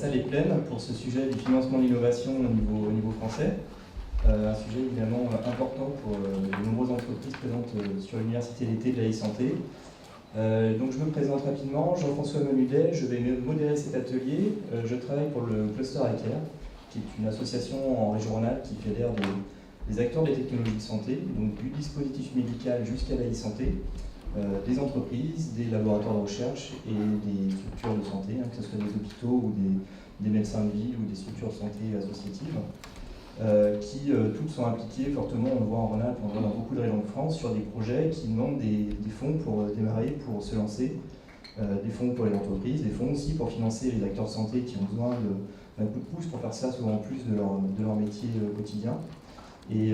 salle est pleine pour ce sujet du financement de l'innovation au niveau français. Un sujet évidemment important pour les nombreuses entreprises présentes sur l'université d'été de la e-santé. Donc je me présente rapidement, Jean-François Menudet, je vais modérer cet atelier. Je travaille pour le Cluster iCare, qui est une association en région Rhône-Alpes qui fédère des acteurs des technologies de santé, donc du dispositif médical jusqu'à la e-santé, des entreprises, des laboratoires de recherche et des structures de santé, que ce soit des hôpitaux ou des médecins de ville ou des structures de santé associatives, qui toutes sont impliquées fortement, on le voit en Rhône-Alpes, on le voit dans beaucoup de régions de France, sur des projets qui demandent des fonds pour démarrer, pour se lancer, des fonds pour les entreprises, des fonds aussi pour financer les acteurs de santé qui ont besoin d'un coup de pouce pour faire ça souvent en plus de leur métier quotidien. Et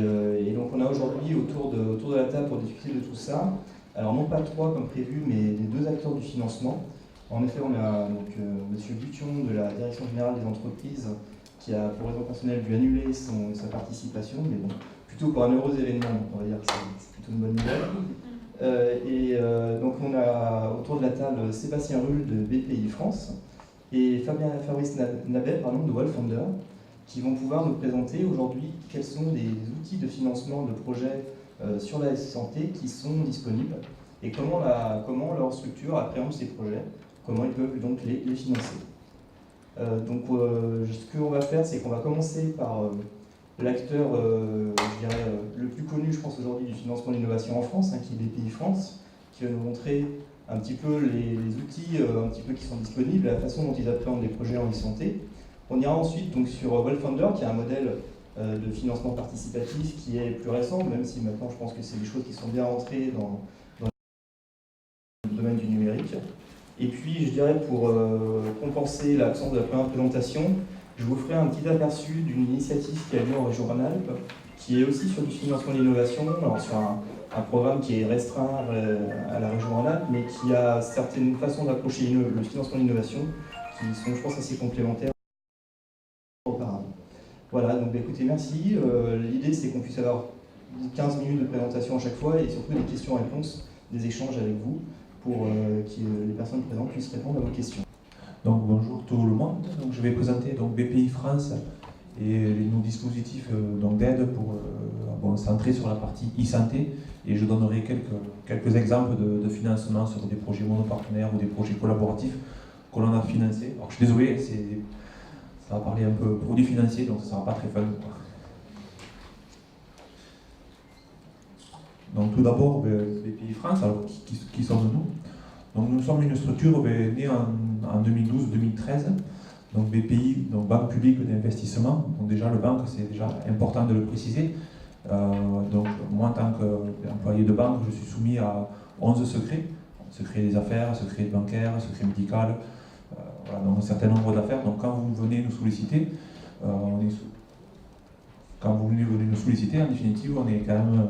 donc on a aujourd'hui autour de la table pour discuter de tout ça, alors non pas trois comme prévu, mais les deux acteurs du financement. En effet, on a donc Monsieur Bution de la Direction Générale des Entreprises qui a pour raison personnelle dû annuler sa participation, mais bon, plutôt pour un heureux événement, on va dire que c'est plutôt une bonne nouvelle. Donc on a autour de la table Sébastien Rull de BPI France et Fabrice Nabet de Wallfounder, qui vont pouvoir nous présenter aujourd'hui quels sont les outils de financement de projets sur la santé qui sont disponibles et comment leur structure appréhende ces projets, comment ils peuvent donc les financer. Ce qu'on va faire, c'est qu'on va commencer par l'acteur, je dirais, le plus connu, je pense, aujourd'hui du financement de l'innovation en France, qui est BPI France, qui va nous montrer un petit peu les outils un petit peu qui sont disponibles, la façon dont ils appréhendent les projets en e-santé. On ira ensuite donc, sur Wallfounder, qui est un modèle de financement participatif qui est plus récent, même si maintenant je pense que c'est des choses qui sont bien rentrées dans le domaine du numérique. Et puis, je dirais, pour compenser l'absence de la première présentation, je vous ferai un petit aperçu d'une initiative qui a lieu en région Rhône-Alpes, qui est aussi sur du financement de l'innovation, alors sur un programme qui est restreint à la région Rhône-Alpes, mais qui a certaines façons d'approcher le financement de l'innovation qui sont, je pense, assez complémentaires auparavant. Voilà, donc écoutez, merci. L'idée, c'est qu'on puisse avoir 15 minutes de présentation à chaque fois et surtout des questions-réponses, des échanges avec vous, pour que les personnes présentes puissent répondre à vos questions. Donc bonjour tout le monde, donc, je vais présenter donc, BPI France et nos dispositifs d'aide pour centrer sur la partie e-santé et je donnerai quelques exemples de financement sur des projets monopartenaires ou des projets collaboratifs que l'on a financés. Alors je suis désolé, ça va parler un peu produits financiers donc ça ne sera pas très fun. Donc tout d'abord, BPI France, alors qui sommes-nous? Donc nous sommes une structure née en 2012-2013, donc BPI, donc Banque publique d'investissement. Donc déjà le banque, c'est déjà important de le préciser. Donc moi en tant qu'employé de banque, je suis soumis à 11 secrets. Secret des affaires, secret bancaire, secret médical, voilà, donc un certain nombre d'affaires. Donc quand vous venez nous solliciter, en définitive, on est quand même,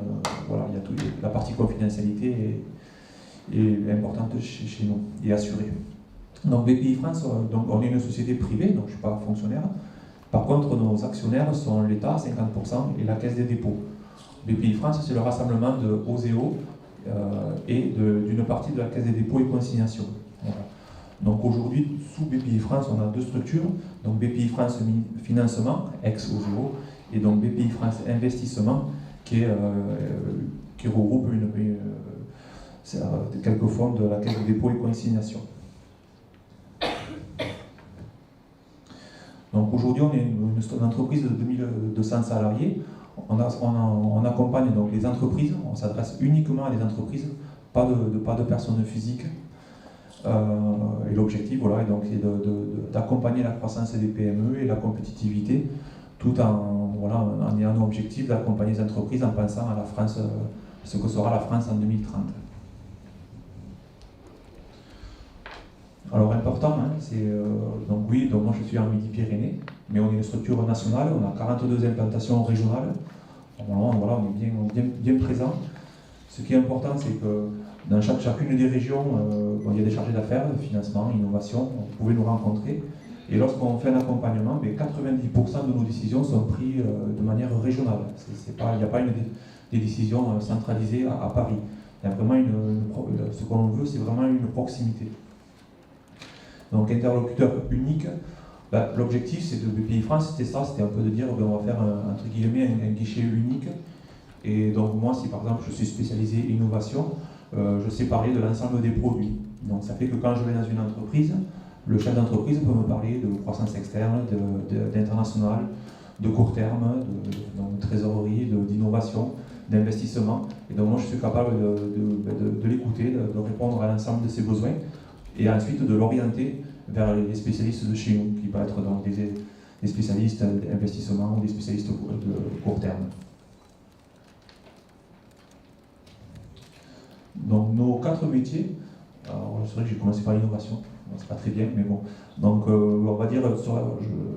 voilà, il y a la partie confidentialité est importante chez nous et assurée. Donc BPI France, donc on est une société privée, donc je ne suis pas fonctionnaire. Par contre, nos actionnaires sont l'État, 50%, et la Caisse des dépôts. BPI France, c'est le rassemblement de OSEO et d'une partie de la Caisse des dépôts et consignation. Voilà. Donc aujourd'hui, sous BPI France, on a deux structures, donc BPI France Financement, ex-OSEO, et donc BPI France Investissement, qui regroupe quelques fonds de la Caisse de dépôt et consignation. Donc aujourd'hui, on est une entreprise de 2200 salariés. On accompagne donc les entreprises, on s'adresse uniquement à des entreprises, pas de personnes physiques. Et l'objectif, voilà, c'est d'accompagner la croissance des PME et la compétitivité, tout en ayant un objectif d'accompagner les entreprises en pensant à la France, ce que sera la France en 2030. Alors important, donc moi je suis en Midi-Pyrénées, mais on est une structure nationale, on a 42 implantations régionales, voilà, on est bien présent. Ce qui est important, c'est que dans chacune des régions, il y a des chargés d'affaires, de financement, innovation, vous pouvez nous rencontrer. Et lorsqu'on fait un accompagnement, 90% de nos décisions sont prises de manière régionale. Il n'y a pas des décisions centralisées à Paris. Il y a vraiment ce qu'on veut, c'est vraiment une proximité. Donc interlocuteur unique, L'objectif, c'est de Bpifrance, c'était ça, c'était un peu de dire, on va faire entre guillemets un guichet unique. Et donc moi, si par exemple je suis spécialisé innovation, je sais parler de l'ensemble des produits. Donc ça fait que quand je vais dans une entreprise, le chef d'entreprise peut me parler de croissance externe, d'international, de court terme, de trésorerie, d'innovation, d'investissement. Et donc moi je suis capable de l'écouter, de répondre à l'ensemble de ses besoins et ensuite de l'orienter vers les spécialistes de chez nous, qui peuvent être donc des spécialistes d'investissement ou des spécialistes de court terme. Donc nos 4 métiers, alors c'est vrai que j'ai commencé par l'innovation, c'est pas très bien, mais bon. Donc on va dire sur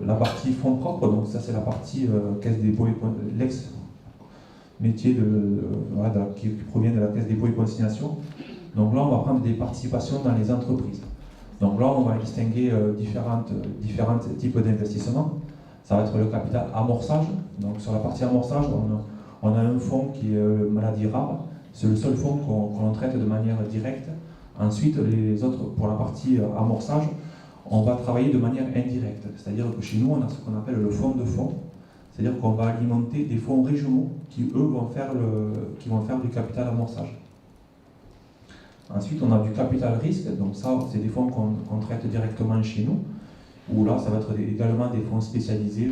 la partie fonds propres, donc ça c'est la partie caisse des dépôts et l'ex-métier qui provient de la caisse des dépôts et consignation. Donc là on va prendre des participations dans les entreprises. Donc là on va distinguer différents types d'investissements. Ça va être le capital amorçage. Donc sur la partie amorçage, on a un fonds qui est maladie rare. C'est le seul fonds qu'on traite de manière directe. Ensuite, les autres, pour la partie amorçage, on va travailler de manière indirecte. C'est-à-dire que chez nous, on a ce qu'on appelle le fonds de fonds. C'est-à-dire qu'on va alimenter des fonds régionaux qui, eux, vont faire du capital amorçage. Ensuite, on a du capital risque. Donc ça, c'est des fonds qu'on traite directement chez nous. Où là, ça va être également des fonds spécialisés.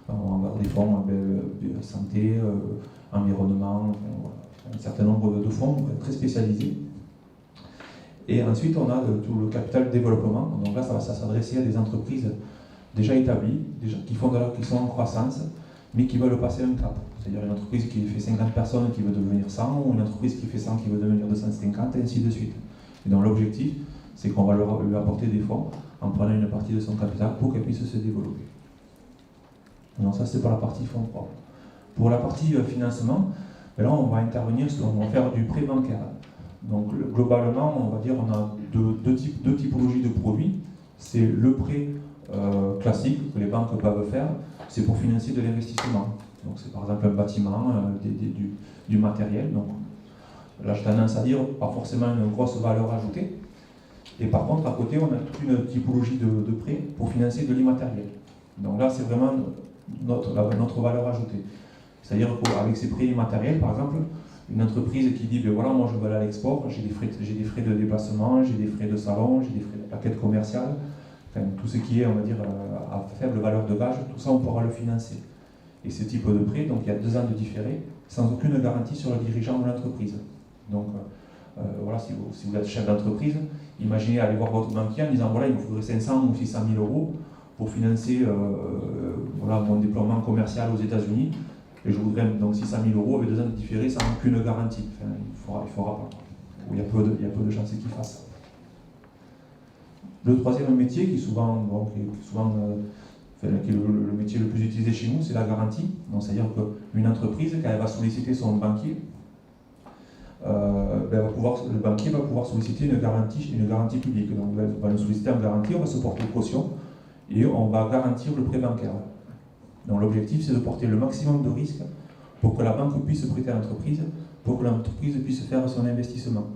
On va avoir des fonds de santé, environnement, un certain nombre de fonds très spécialisés. Et ensuite, on a tout le capital développement. Donc là, ça va s'adresser à des entreprises déjà établies, qui sont en croissance, mais qui veulent passer un cap. C'est-à-dire une entreprise qui fait 50 personnes qui veut devenir 100, ou une entreprise qui fait 100 qui veut devenir 250, et ainsi de suite. Et donc l'objectif, c'est qu'on va lui apporter des fonds en prenant une partie de son capital pour qu'elle puisse se développer. Donc ça, c'est pour la partie fonds propres. Pour la partie financement, là, on va intervenir, on va faire du prêt bancaire. Donc globalement, on va dire on a deux typologies de produits. C'est le prêt classique que les banques peuvent faire, c'est pour financer de l'investissement. Donc c'est par exemple un bâtiment, du matériel. Donc là, j'ai tendance à dire pas forcément une grosse valeur ajoutée. Et par contre, à côté, on a toute une typologie de prêts pour financer de l'immatériel. Donc là, c'est vraiment notre valeur ajoutée. C'est-à-dire qu'avec ces prêts immatériels, par exemple, une entreprise qui dit, ben voilà, moi je veux aller à l'export, j'ai des frais de déplacement, j'ai des frais de salon, j'ai des frais de plaquettes commerciales, enfin, tout ce qui est, on va dire, à faible valeur de gage, tout ça on pourra le financer. Et ce type de prêt, donc il y a 2 ans de différé, sans aucune garantie sur le dirigeant de l'entreprise. Donc voilà, si vous êtes chef d'entreprise, imaginez aller voir votre banquier en disant, voilà, il me faudrait 500 ou 600 000 euros pour financer voilà, mon déploiement commercial aux États-Unis. Et je voudrais donc 600 000 euros avec 2 ans de différé sans aucune garantie. Enfin, il faudra pas. Il y a peu de chances qu'il fasse. Le troisième métier, qui est souvent qui est le métier le plus utilisé chez nous, c'est la garantie. C'est-à-dire qu'une entreprise, quand elle va solliciter son banquier, le banquier va pouvoir solliciter une garantie publique. Donc on va le solliciter en garantie, on va se porter caution et on va garantir le prêt bancaire. Donc l'objectif, c'est de porter le maximum de risques pour que la banque puisse prêter à l'entreprise, pour que l'entreprise puisse faire son investissement.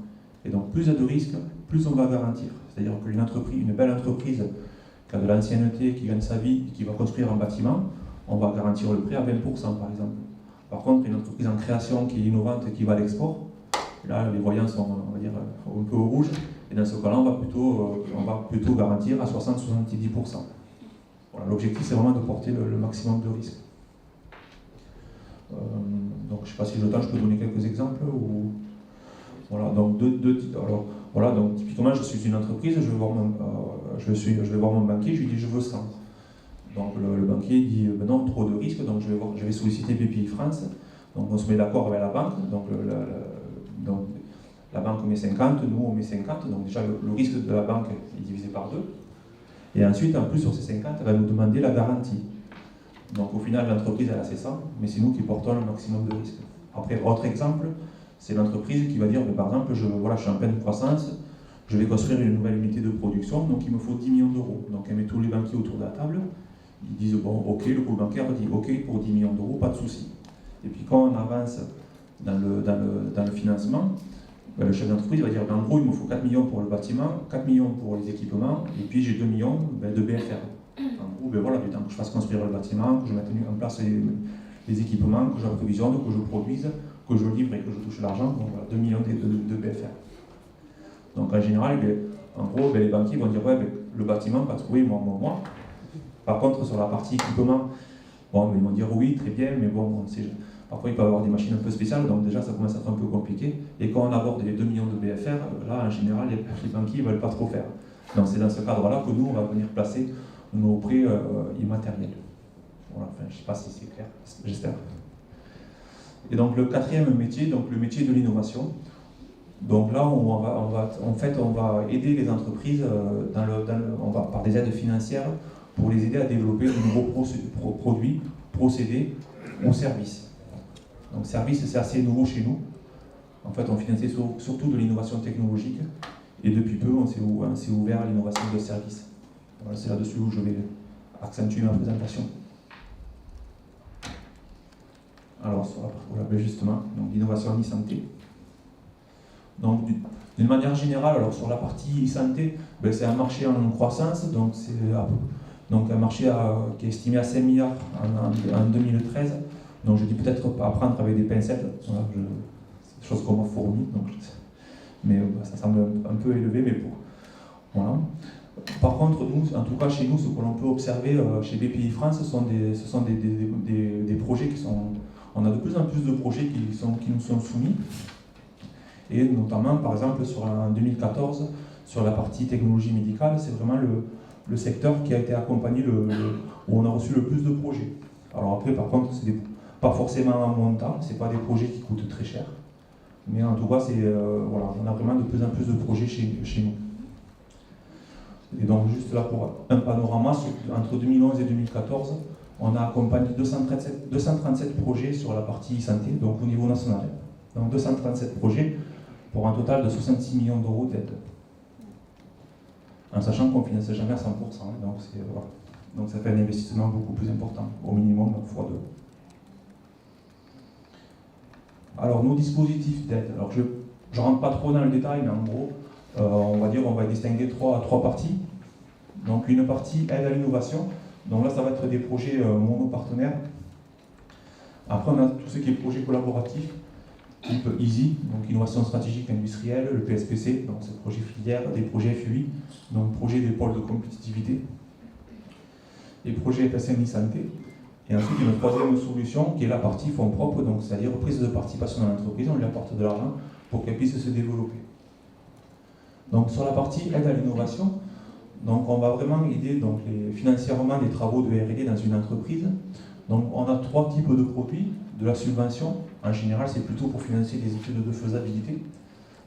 Et donc plus il y a de risques, plus on va garantir. C'est-à-dire une belle entreprise qui a de l'ancienneté, qui gagne sa vie, qui va construire un bâtiment, on va garantir le prêt à 20% par exemple. Par contre, une entreprise en création qui est innovante et qui va à l'export, là les voyants sont, on va dire, un peu au rouge, et dans ce cas-là, on va plutôt garantir à 60-70%. Voilà, l'objectif, c'est vraiment de porter le maximum de risques. Donc, je ne sais pas si j'ai le temps, je peux donner quelques exemples. Voilà, donc alors, voilà, donc typiquement, je suis une entreprise, je vais voir mon banquier, je lui dis je veux 100. Donc le banquier dit ben non, trop de risques, donc je vais solliciter Bpifrance. Donc on se met d'accord avec la banque, donc la banque met 50, nous on met 50, donc déjà le risque de la banque est divisé par 2. Et ensuite, en plus, sur ces 50, elle va nous demander la garantie. Donc au final, l'entreprise, elle a ses 100, mais c'est nous qui portons le maximum de risques. Après, autre exemple, c'est l'entreprise qui va dire, par exemple, je suis en pleine croissance, je vais construire une nouvelle unité de production, donc il me faut 10 millions d'euros. Donc elle met tous les banquiers autour de la table, ils disent, bon, ok, le pôle bancaire dit, ok, pour 10 millions d'euros, pas de souci. Et puis quand on avance dans le financement, le chef d'entreprise va dire, en gros, il me faut 4 millions pour le bâtiment, 4 millions pour les équipements, et puis j'ai 2 millions de BFR. en gros, ben voilà, du temps que je fasse construire le bâtiment, que je mette en place les équipements, que j'approvisionne, que je produise, que je livre et que je touche l'argent, donc voilà, 2 millions de BFR. Donc en général, ben, en gros, ben, les banquiers vont dire ouais, ben, le bâtiment, pas trouvé, moi. Par contre, sur la partie équipement, bon, ben, ils vont dire oui, très bien, mais bon, parfois il peut y avoir des machines un peu spéciales, donc déjà ça commence à être un peu compliqué. Et quand on aborde les 2 millions de BFR, là en général, les banquiers ne veulent pas trop faire. Donc c'est dans ce cadre-là que nous, on va venir placer nos prêts immatériels. Voilà, enfin, je ne sais pas si c'est clair, j'espère. Et donc le quatrième métier, donc le métier de l'innovation. Donc là, on va aider les entreprises par des aides financières pour les aider à développer de nouveaux produits, procédés ou services. Donc services, c'est assez nouveau chez nous. En fait, on finançait surtout de l'innovation technologique et depuis peu, on s'est ouvert à l'innovation de services. Voilà, c'est là-dessus où je vais accentuer ma présentation. Alors, justement, donc l'innovation e-santé. Donc, d'une manière générale, alors sur la partie e-santé, ben, c'est un marché en croissance, donc c'est un marché qui est estimé à 5 milliards en 2013. Donc je dis peut-être pas à prendre avec des pincettes, voilà, c'est des choses comme fourmi, mais ça semble un peu élevé, mais bon. Voilà. Par contre, nous, en tout cas chez nous, ce que l'on peut observer chez BPI France, ce sont des projets qui sont... On a de plus en plus de projets qui nous sont soumis. Et notamment, par exemple, en 2014, sur la partie technologie médicale, c'est vraiment le secteur qui a été accompagné, où on a reçu le plus de projets. Alors après, par contre, c'est pas forcément en montant, c'est pas des projets qui coûtent très cher. Mais en tout cas, voilà, on a vraiment de plus en plus de projets chez nous. Et donc, juste là pour un panorama, entre 2011 et 2014, on a accompagné 237 projets sur la partie santé, donc au niveau national. Donc 237 projets pour un total de 66 millions d'euros d'aide. En sachant qu'on ne finance jamais à 100%, donc ça fait un investissement beaucoup plus important, au minimum x2. Alors nos dispositifs d'aide, alors je ne rentre pas trop dans le détail, mais en gros, on va distinguer trois parties. Donc une partie aide à l'innovation, donc là ça va être des projets monopartenaires. Après on a tout ce qui est projet collaboratif, type EASY, donc innovation stratégique industrielle, le PSPC, donc c'est projet filière, des projets FUI, donc projet des pôles de compétitivité, des projets FSMI santé. Et ensuite, il y a une troisième solution qui est la partie fonds propres, donc c'est-à-dire prise de participation dans l'entreprise, on lui apporte de l'argent pour qu'elle puisse se développer. Donc sur la partie aide à l'innovation, donc on va vraiment aider financièrement les travaux de R&D dans une entreprise. Donc on a 3 types de produits. De la subvention, en général, c'est plutôt pour financer des études de faisabilité.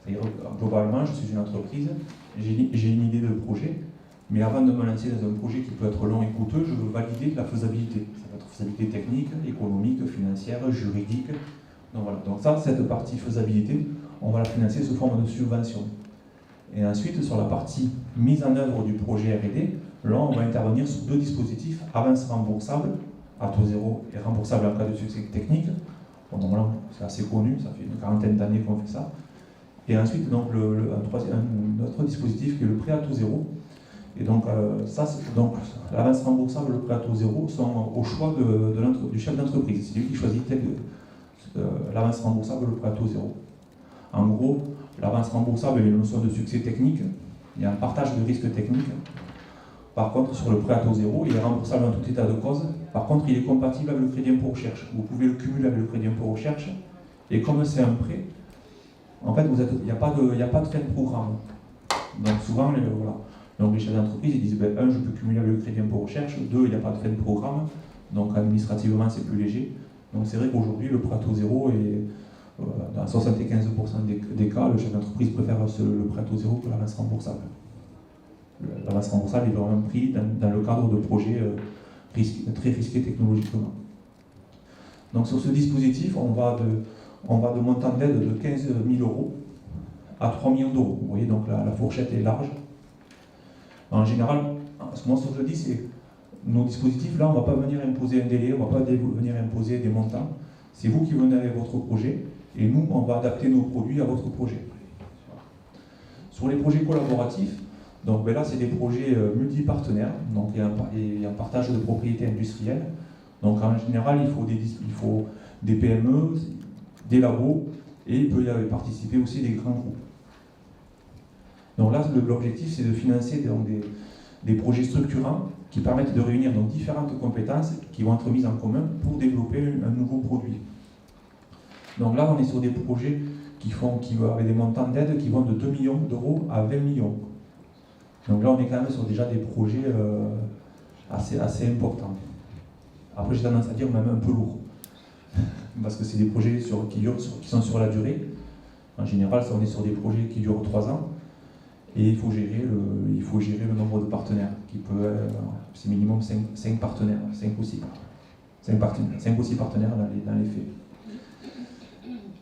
C'est-à-dire, globalement, je suis une entreprise, j'ai une idée de projet, mais avant de me lancer dans un projet qui peut être long et coûteux, je veux valider la faisabilité. Ça peut être faisabilité technique, économique, financière, juridique. Donc voilà. Donc ça, cette partie faisabilité, on va la financer sous forme de subvention. Et ensuite, sur la partie mise en œuvre du projet R&D, là, on va intervenir sur 2 dispositifs, avance remboursable, à taux zéro et remboursable en cas de succès technique. Bon, donc là, c'est assez connu, ça fait une quarantaine d'années qu'on fait ça. Et ensuite, donc, un autre dispositif qui est le prêt à taux zéro. Et donc, l'avance remboursable et le prêt à taux zéro sont au choix du chef d'entreprise. C'est lui qui choisit l'avance remboursable et le prêt à taux zéro. En gros, l'avance remboursable, il y a une notion de succès technique, il y a un partage de risques techniques. Par contre, sur le prêt à taux zéro, il est remboursable en tout état de cause. Par contre, il est compatible avec le crédit impôt recherche. Vous pouvez le cumuler avec le crédit impôt recherche. Et comme c'est un prêt, en fait, il n'y a pas de fin de programme. Donc souvent, donc, les chefs d'entreprise ils disent, un, je peux cumuler avec le crédit impôt recherche. 2, il n'y a pas de fin de programme. Donc administrativement, c'est plus léger. Donc c'est vrai qu'aujourd'hui, le prêt à taux zéro est, dans 75% des cas, le chef d'entreprise préfère le prêt à taux zéro que l'avance remboursable. L'avance remboursable est vraiment pris dans le cadre de projets très risqués technologiquement. Donc sur ce dispositif, on va de montant d'aide de 15 000 euros à 3 millions d'euros. Vous voyez, donc la fourchette est large. En général, ce que moi je dis, c'est nos dispositifs, là, on ne va pas venir imposer un délai, on ne va pas venir imposer des montants. C'est vous qui venez avec votre projet, et nous, on va adapter nos produits à votre projet. Sur les projets collaboratifs, Donc là, c'est des projets multipartenaires, donc il y a un partage de propriété industrielle. Donc en général, il faut des PME, des labos, et il peut y participer aussi des grands groupes. Donc là, l'objectif, c'est de financer donc, des projets structurants qui permettent de réunir donc, différentes compétences qui vont être mises en commun pour développer un nouveau produit. Donc là, on est sur des projets avec des montants d'aide qui vont de 2 millions d'euros à 20 millions. Donc là, on est quand même sur déjà des projets assez importants. Après, j'ai tendance à dire même un peu lourds. Parce que c'est des projets qui sont sur la durée. En général, on est sur des projets qui durent 3 ans. Et il faut gérer le nombre de partenaires, c'est minimum 5 partenaires, 5 ou 6 partenaires dans les faits.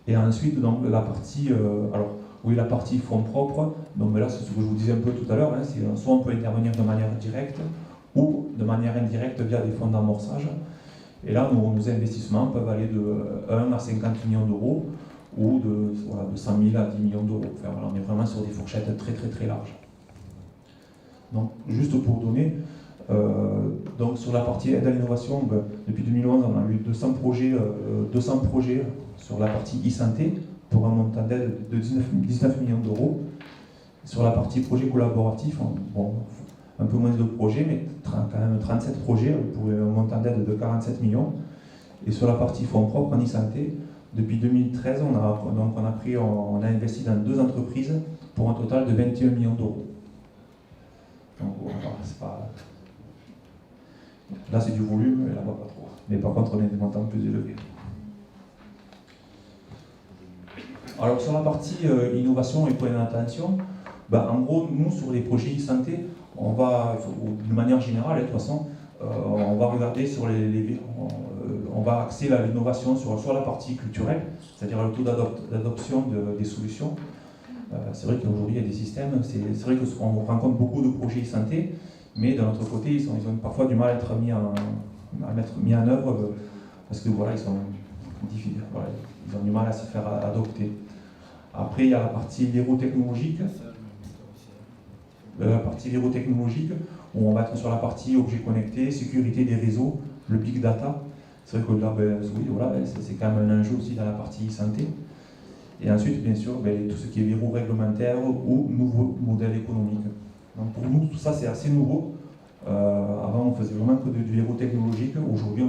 Et ensuite, donc, la partie fonds propres, donc là, c'est ce que je vous disais un peu tout à l'heure, soit on peut intervenir de manière directe ou de manière indirecte via des fonds d'amorçage. Et là, nos investissements peuvent aller de 1 à 50 millions d'euros, ou de 100 000 à 10 millions d'euros. Enfin, voilà, on est vraiment sur des fourchettes très très très larges. Donc, juste pour donner, donc sur la partie aide à l'innovation, depuis 2011, on a eu 200 projets sur la partie e-santé, pour un montant d'aide de 19 millions d'euros. Sur la partie projet collaboratif, un peu moins de projets, mais quand même 37 projets pour un montant d'aide de 47 millions. Et sur la partie fonds propres en e-santé, depuis 2013, on a investi dans 2 entreprises pour un total de 21 millions d'euros. Donc là, c'est du volume, et là-bas pas trop. Mais par contre, on a des montants plus élevés. Alors sur la partie innovation et point d'attention, en gros, nous, sur les projets e-santé, on va, de manière générale, de toute façon, on va regarder sur on va axer l'innovation sur la partie culturelle, c'est-à-dire le taux d'adoption des solutions. C'est vrai qu'aujourd'hui, il y a des systèmes, c'est vrai qu'on rencontre beaucoup de projets e-santé, mais d'un autre côté, ils ont parfois du mal à être mis en œuvre, parce que voilà, ils ont du mal à se faire adopter. Après, il y a la partie vérotechnologique. Où on va être sur la partie objets connectés, sécurité des réseaux, le big data. C'est vrai que là, c'est quand même un enjeu aussi dans la partie santé. Et ensuite, bien sûr, tout ce qui est verrou réglementaire ou nouveaux modèles économiques. Donc pour nous, tout ça, c'est assez nouveau. Avant, on faisait vraiment que du verrou technologique. Aujourd'hui,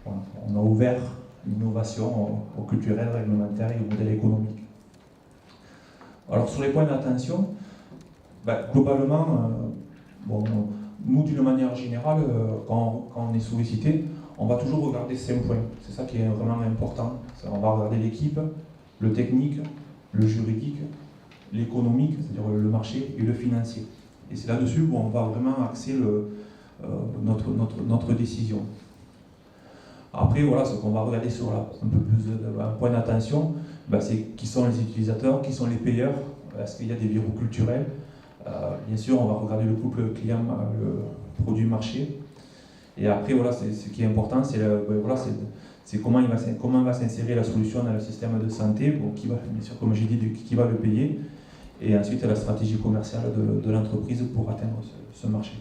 on a ouvert l'innovation au culturel, réglementaire et au modèle économique. Alors sur les points d'attention, globalement, nous, d'une manière générale, quand on est sollicité, on va toujours regarder 5 points. C'est ça qui est vraiment important. On va regarder l'équipe, le technique, le juridique, l'économique, c'est-à-dire le marché, et le financier. Et c'est là-dessus où on va vraiment axer notre décision. Après, voilà, ce qu'on va regarder sur un peu plus un point d'attention, c'est qui sont les utilisateurs, qui sont les payeurs, est-ce qu'il y a des verrous culturels. Bien sûr, on va regarder le couple client, le produit-marché. Et après, voilà, ce qui est important, c'est comment va s'insérer la solution dans le système de santé, qui va, bien sûr, comme j'ai dit, qui va le payer. Et ensuite, la stratégie commerciale de l'entreprise pour atteindre ce marché.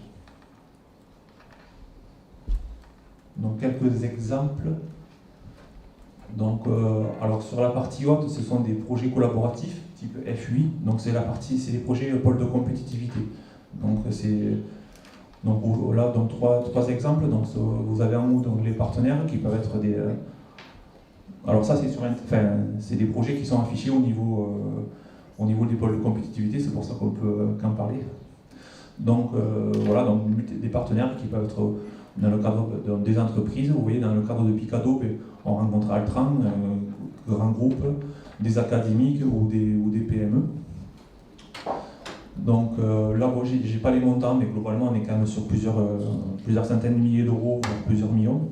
Donc, quelques exemples. Donc, alors sur la partie haute, ce sont des projets collaboratifs type FUI. Donc c'est des projets pôle de compétitivité. Donc là, donc trois exemples. Donc vous avez en haut donc les partenaires qui peuvent être des. Alors ça c'est des projets qui sont affichés au niveau des pôles de compétitivité. C'est pour ça qu'on peut qu'en parler. Donc voilà, donc des partenaires qui peuvent être dans le cadre des entreprises. Vous voyez, dans le cadre de Picado, on rencontre Altran, grands groupes, des académiques ou des PME. Donc là, j'ai pas les montants, mais globalement, on est quand même sur plusieurs centaines de milliers d'euros, voire plusieurs millions.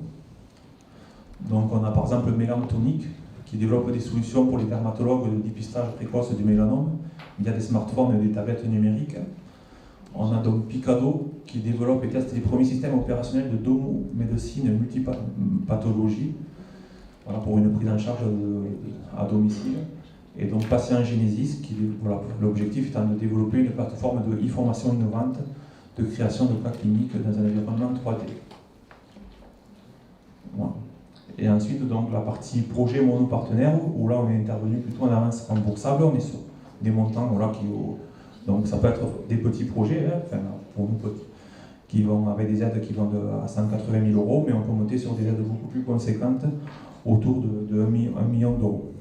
Donc on a par exemple Mélanotonic, qui développe des solutions pour les dermatologues de dépistage précoce du mélanome. Il y a des smartphones et des tablettes numériques. On a donc Picado, qui développe et teste les premiers systèmes opérationnels de domomédecine multipathologie, voilà, pour une prise en charge à domicile. Et donc Patient Genesis, voilà, l'objectif étant de développer une plateforme de e-formation innovante de création de cas cliniques dans un environnement 3D. Voilà. Et ensuite, donc, la partie projet monopartenaire, où là on est intervenu plutôt en avance remboursable, on est sur des montants voilà, donc ça peut être des petits projets, hein, enfin, pour nous petits, qui vont avec des aides qui vont à 180 000 euros, mais on peut monter sur des aides beaucoup plus conséquentes, autour de 1 million d'euros.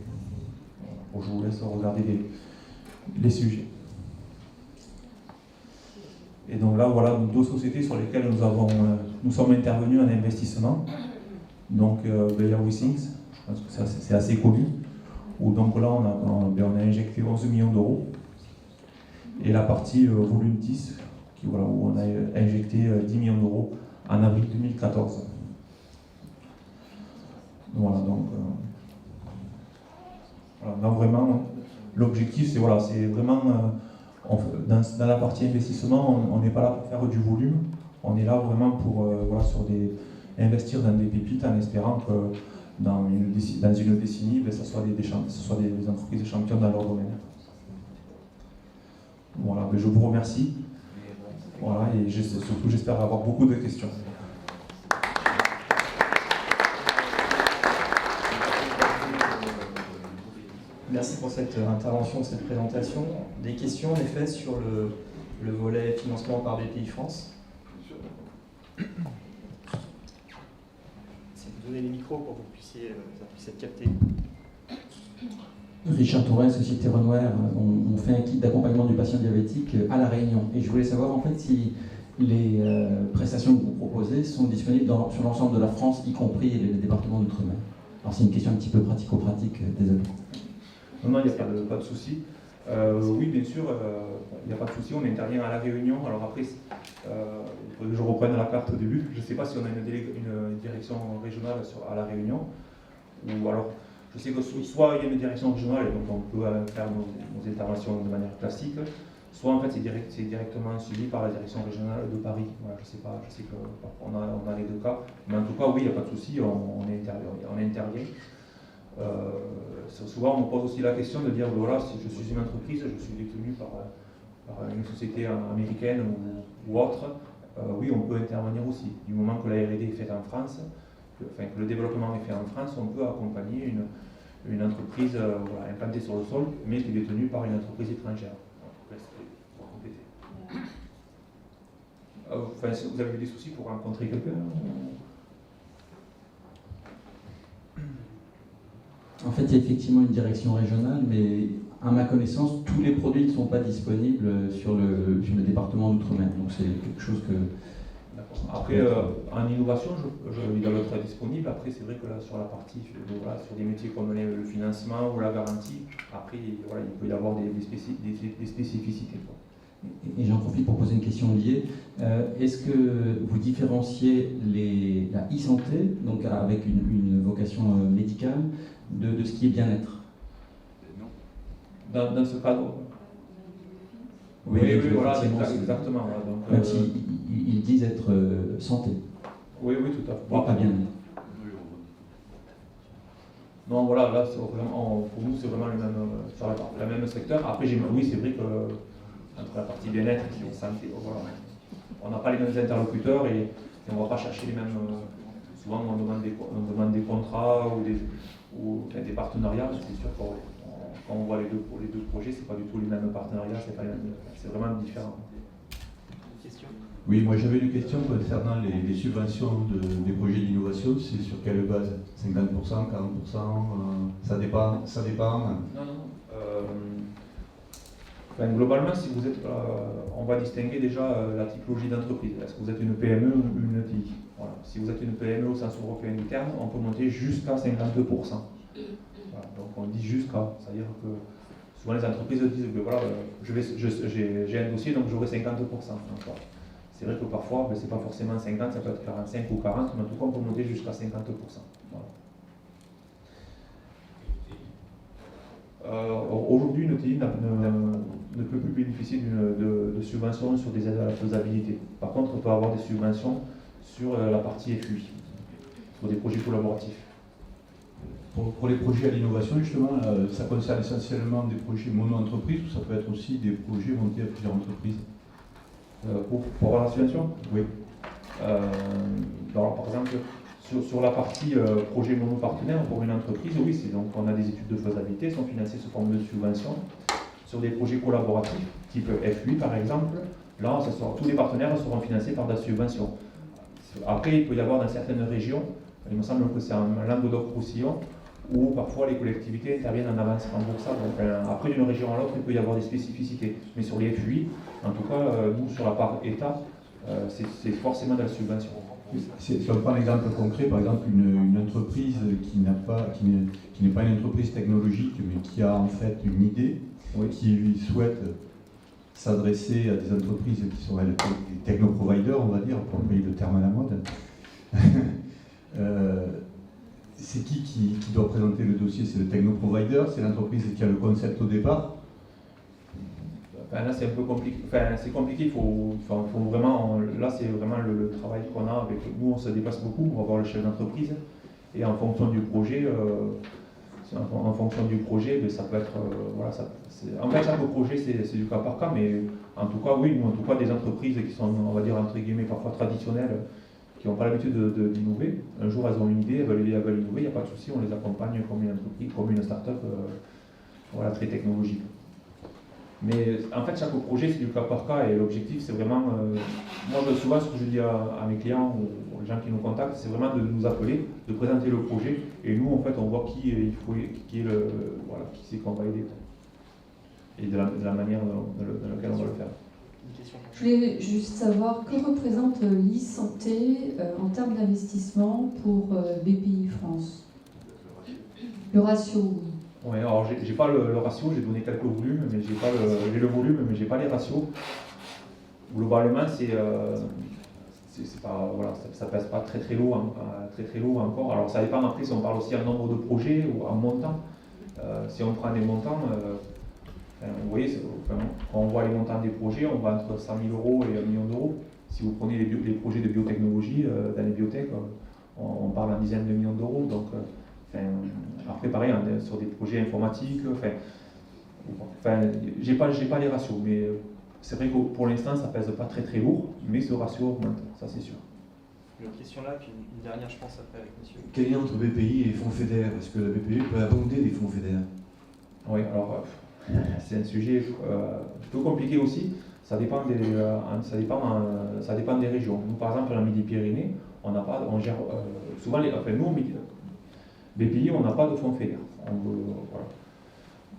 Bon, je vous laisse regarder les sujets. Et donc là, voilà deux sociétés sur lesquelles nous sommes intervenus en investissement. Donc, WeThings, je pense que c'est assez connu, où donc là, on a injecté 11 millions d'euros. Et la partie volume 10, où on a injecté 10 millions d'euros en avril 2014. Voilà, donc vraiment, l'objectif, c'est vraiment, dans la partie investissement, on n'est pas là pour faire du volume, on est là vraiment pour investir dans des pépites en espérant que dans une décennie, ce soit des entreprises championnes dans leur domaine. Voilà, je vous remercie. Voilà, et surtout j'espère avoir beaucoup de questions. Merci pour cette intervention, cette présentation. Des questions en effet sur le volet financement par Bpifrance. Si vous donnez les micros pour que ça puisse être capté. Richard Tourelle, Société Renoir, on fait un kit d'accompagnement du patient diabétique à La Réunion. Et je voulais savoir en fait si les prestations que vous proposez sont disponibles sur l'ensemble de la France, y compris les départements d'outre-mer. Alors c'est une question un petit peu pratico-pratique, désolé. Non, il n'y a pas de souci. Oui, bien sûr, il n'y a pas de souci, on intervient à La Réunion. Alors après, il faudrait que je reprenne la carte au début. Je ne sais pas si on a une direction régionale à La Réunion, ou alors, je sais que soit il y a une direction régionale, et donc on peut faire nos interventions de manière classique, soit en fait c'est directement suivi par la direction régionale de Paris. Voilà, je sais qu'on a les deux cas, mais en tout cas, oui, il n'y a pas de souci, on intervient. Souvent on me pose aussi la question de dire voilà, si je suis une entreprise, je suis détenu par une société américaine ou autre, oui, on peut intervenir aussi. Du moment que la R&D est faite en France, que le développement est fait en France, on peut accompagner une entreprise implantée sur le sol, mais qui est détenue par une entreprise étrangère. Pour compléter. Vous avez eu des soucis pour rencontrer quelqu'un? En fait, il y a effectivement une direction régionale, mais à ma connaissance, tous les produits ne sont pas disponibles sur le département d'outre-mer. Donc c'est quelque chose que... Après, en innovation, il doit être disponible. Après, c'est vrai que là, sur la partie, sur des métiers comme le financement ou la garantie, après, il peut y avoir des spécificités. Et j'en profite pour poser une question liée. Est-ce que vous différenciez la e-santé, donc avec une vocation médicale, de ce qui est bien-être? Non. Dans ce cadre. Oui, voilà, exactement. Voilà, donc, même s'ils disent être santé. Oui, tout à fait. Pas bien-être. Non, voilà, là, pour nous, c'est vraiment le même secteur. Après, oui, c'est vrai que entre la partie bien-être et santé, voilà, on n'a pas les mêmes interlocuteurs et on ne va pas chercher les mêmes. Souvent, on demande des contrats ou des partenariats. C'est sûr que quand on voit les deux projets, c'est pas du tout les mêmes partenariats, c'est vraiment différent. Oui, moi j'avais une question concernant les subventions des projets d'innovation. C'est sur quelle base? 50%, 40%, ça dépend. Non. Globalement, si vous êtes, on va distinguer déjà la typologie d'entreprise. Est-ce que vous êtes une PME ou une ETI? Voilà. Si vous êtes une PME au sens européen du terme, on peut monter jusqu'à 52%. Voilà. Donc on dit jusqu'à, c'est-à-dire que souvent les entreprises disent que voilà, j'ai un dossier donc j'aurai 50%. Donc, voilà. C'est vrai que parfois, ce n'est pas forcément 50, ça peut être 45 ou 40, mais en tout cas on peut monter jusqu'à 50%. Voilà. Aujourd'hui, une ETI ne peut plus bénéficier de subventions sur des aides à la faisabilité. Par contre, on peut avoir des subventions sur la partie FUI, sur des projets collaboratifs. Pour les projets à l'innovation, justement, ça concerne essentiellement des projets mono-entreprises ou ça peut être aussi des projets montés à plusieurs entreprises? Pour la subvention? Oui. Alors, par exemple, sur la partie projet monopartenaire pour une entreprise, oui, donc on a des études de faisabilité, sont financées sous forme de subvention. Sur des projets collaboratifs, type FUI par exemple, là, tous les partenaires seront financés par de la subvention. Après, il peut y avoir dans certaines régions, il me semble que c'est en Languedoc-Roussillon, où parfois les collectivités interviennent en avance remboursable. Donc, après, d'une région à l'autre, il peut y avoir des spécificités. Mais sur les FUI, en tout cas, nous, sur la part État, c'est forcément de la subvention. Si on prend un exemple concret, par exemple une entreprise qui n'est pas une entreprise technologique, mais qui a en fait une idée, qui souhaite s'adresser à des entreprises qui sont des techno-providers, on va dire, pour employer le terme à la mode. C'est qui doit présenter le dossier? C'est le techno-provider, c'est l'entreprise qui a le concept au départ? Là, c'est un peu compliqué. C'est compliqué. Il faut vraiment. Là, c'est vraiment le travail qu'on a avec nous. On se déplace beaucoup pour avoir le chef d'entreprise. Et en fonction du projet, ça peut être. En fait, chaque projet, c'est du cas par cas. Mais en tout cas, oui, nous, en tout cas, des entreprises qui sont, on va dire, entre guillemets, parfois traditionnelles, qui n'ont pas l'habitude d'innover. Un jour, elles ont une idée, elles veulent innover, il n'y a pas de souci, on les accompagne comme une entreprise, comme une start-up très technologique. Mais en fait, chaque projet, c'est du cas par cas et l'objectif, c'est vraiment. Moi, souvent, ce que je dis à mes clients ou aux gens qui nous contactent, c'est vraiment de nous appeler, de présenter le projet et nous, en fait, on voit qui c'est qu'on va aider et de la manière dans laquelle on va le faire. Je voulais juste savoir que représente l'e-santé en termes d'investissement pour BPI France. Le ratio, oui. Oui, alors j'ai pas le ratio, j'ai donné quelques volumes, mais j'ai le volume, mais j'ai pas les ratios. Globalement, ça pèse pas très lourd, très lourd encore. Alors ça dépend après si on parle aussi en nombre de projets ou en montant. Si on prend des montants, vous voyez, quand on voit les montants des projets, on va entre 100 000 € et 1 million d'euros. Si vous prenez les projets de biotechnologie dans les biotech, on parle en dizaines de millions d'euros. Donc, après, pareil, sur des projets informatiques, j'ai pas les ratios, mais c'est vrai que pour l'instant, ça pèse pas très lourd, mais ce ratio augmente, ça c'est sûr. Une autre question là, puis une dernière, je pense, après avec monsieur. Quel lien entre BPI et fonds FEDER? Est-ce que la BPI peut abonder des fonds FEDER? Oui, alors c'est un sujet plutôt compliqué aussi. Ça dépend des régions. Nous, par exemple, en Midi-Pyrénées, on gère souvent nous, BPI, on n'a pas de fonds FEDER.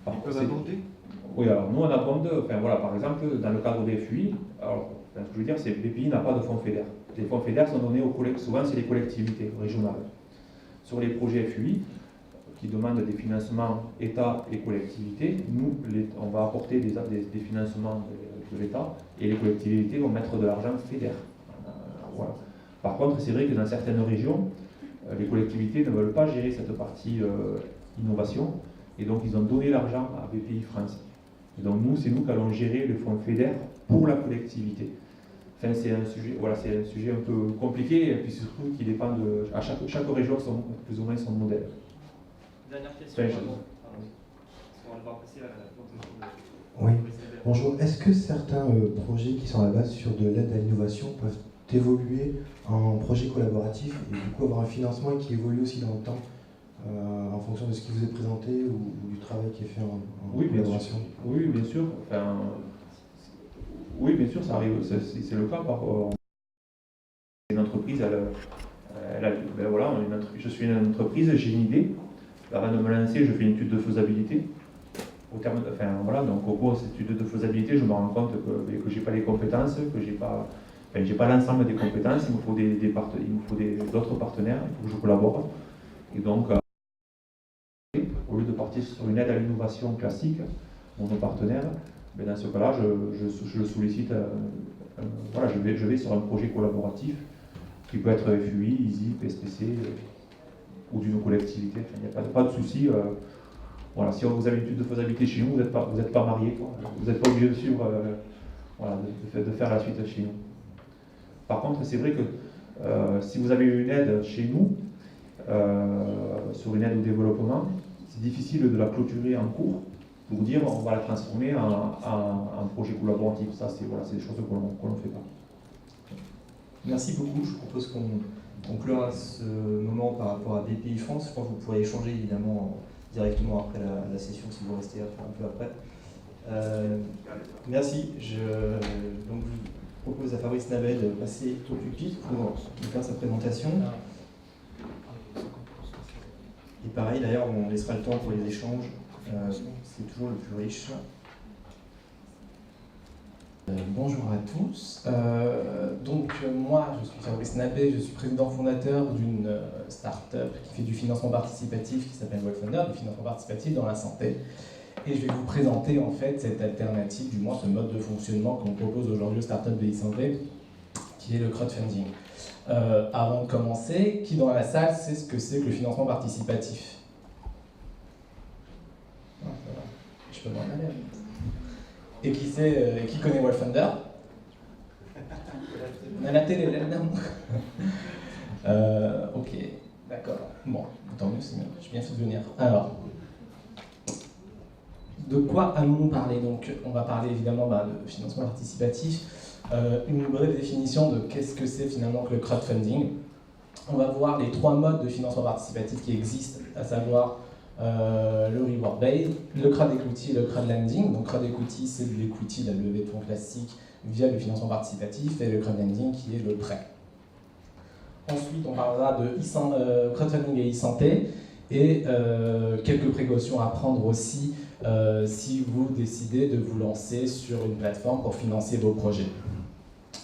Ils peuvent abonder? Oui, alors nous on abonde, par exemple, dans le cadre des FUI, alors ce que je veux dire, c'est que BPI n'a pas de fonds FEDER. Les fonds FEDER sont donnés souvent c'est les collectivités régionales. Sur les projets FUI, qui demandent des financements État et collectivités, nous, on va apporter des financements de l'État et les collectivités vont mettre de l'argent FEDER. Voilà. Par contre, c'est vrai que dans certaines régions, les collectivités ne veulent pas gérer cette partie innovation et donc ils ont donné l'argent à BPI France. Et donc c'est nous qui allons gérer le fonds FEDER pour la collectivité. Enfin, c'est un sujet un peu compliqué et puis surtout qui dépend de. Chaque région sont plus ou moins son modèle. Dernière question. On va passer à la Oui. Bonjour. Est-ce que certains projets qui sont à la base sur de l'aide à l'innovation peuvent évoluer en projet collaboratif et du coup avoir un financement qui évolue aussi dans le temps en fonction de ce qui vous est présenté ou du travail qui est fait en collaboration? Oui, bien sûr. Oui, bien sûr, ça arrive. C'est le cas. Une entreprise, je suis une entreprise, j'ai une idée. Avant de me lancer, je fais une étude de faisabilité. Donc au cours de cette étude de faisabilité, je me rends compte que je n'ai pas les compétences, que j'ai pas l'ensemble des compétences, il me faut d'autres partenaires, il faut que je collabore. Et donc, au lieu de partir sur une aide à l'innovation classique, mon partenaire, dans ce cas-là, je le sollicite, je vais sur un projet collaboratif qui peut être FUI, ISIP, SPC ou d'une collectivité. Il n'y a pas de souci. Si vous avez une étude de faisabilité chez nous, vous n'êtes pas marié, vous n'êtes pas obligé de suivre, de faire la suite chez nous. Par contre, c'est vrai que si vous avez une aide chez nous, sur une aide au développement, c'est difficile de la clôturer en cours pour dire on va la transformer en projet collaboratif. Ça, c'est des choses qu'on ne fait pas. Merci beaucoup. Je propose qu'on clore ce moment par rapport à BPI France. Je pense que vous pourrez échanger évidemment directement après la session si vous restez un peu après. Merci. Donc, je propose à Fabrice Navet de passer au pupitre pour nous faire sa présentation. Et pareil, d'ailleurs, on laissera le temps pour les échanges. C'est toujours le plus riche. Bonjour à tous. Moi, je suis Fabrice Navet, je suis président fondateur d'une start-up qui fait du financement participatif qui s'appelle Wellfunder, du financement participatif dans la santé. Et je vais vous présenter en fait cette alternative, du moins ce mode de fonctionnement qu'on propose aujourd'hui aux startups de e-santé, qui est le crowdfunding. Avant de commencer, qui dans la salle sait ce que c'est que le financement participatif? Je peux m'en aller. Et qui connaît Wellfunder? On a la télé là-dedans. Ok, d'accord. Bon, tant mieux, c'est bien. Je suis bien fait de venir. Alors, de quoi allons-nous parler? Donc, on va parler évidemment de financement participatif. Une brève définition de qu'est-ce que c'est finalement que le crowdfunding. On va voir les 3 modes de financement participatif qui existent, à savoir le reward based, le crowd equity et le crowd lending. Donc crowd equity, c'est de l'equity, la levée de fonds classique via le financement participatif, et le crowd lending qui est le prêt. Ensuite, on parlera de crowdfunding et e-santé et quelques précautions à prendre aussi si vous décidez de vous lancer sur une plateforme pour financer vos projets.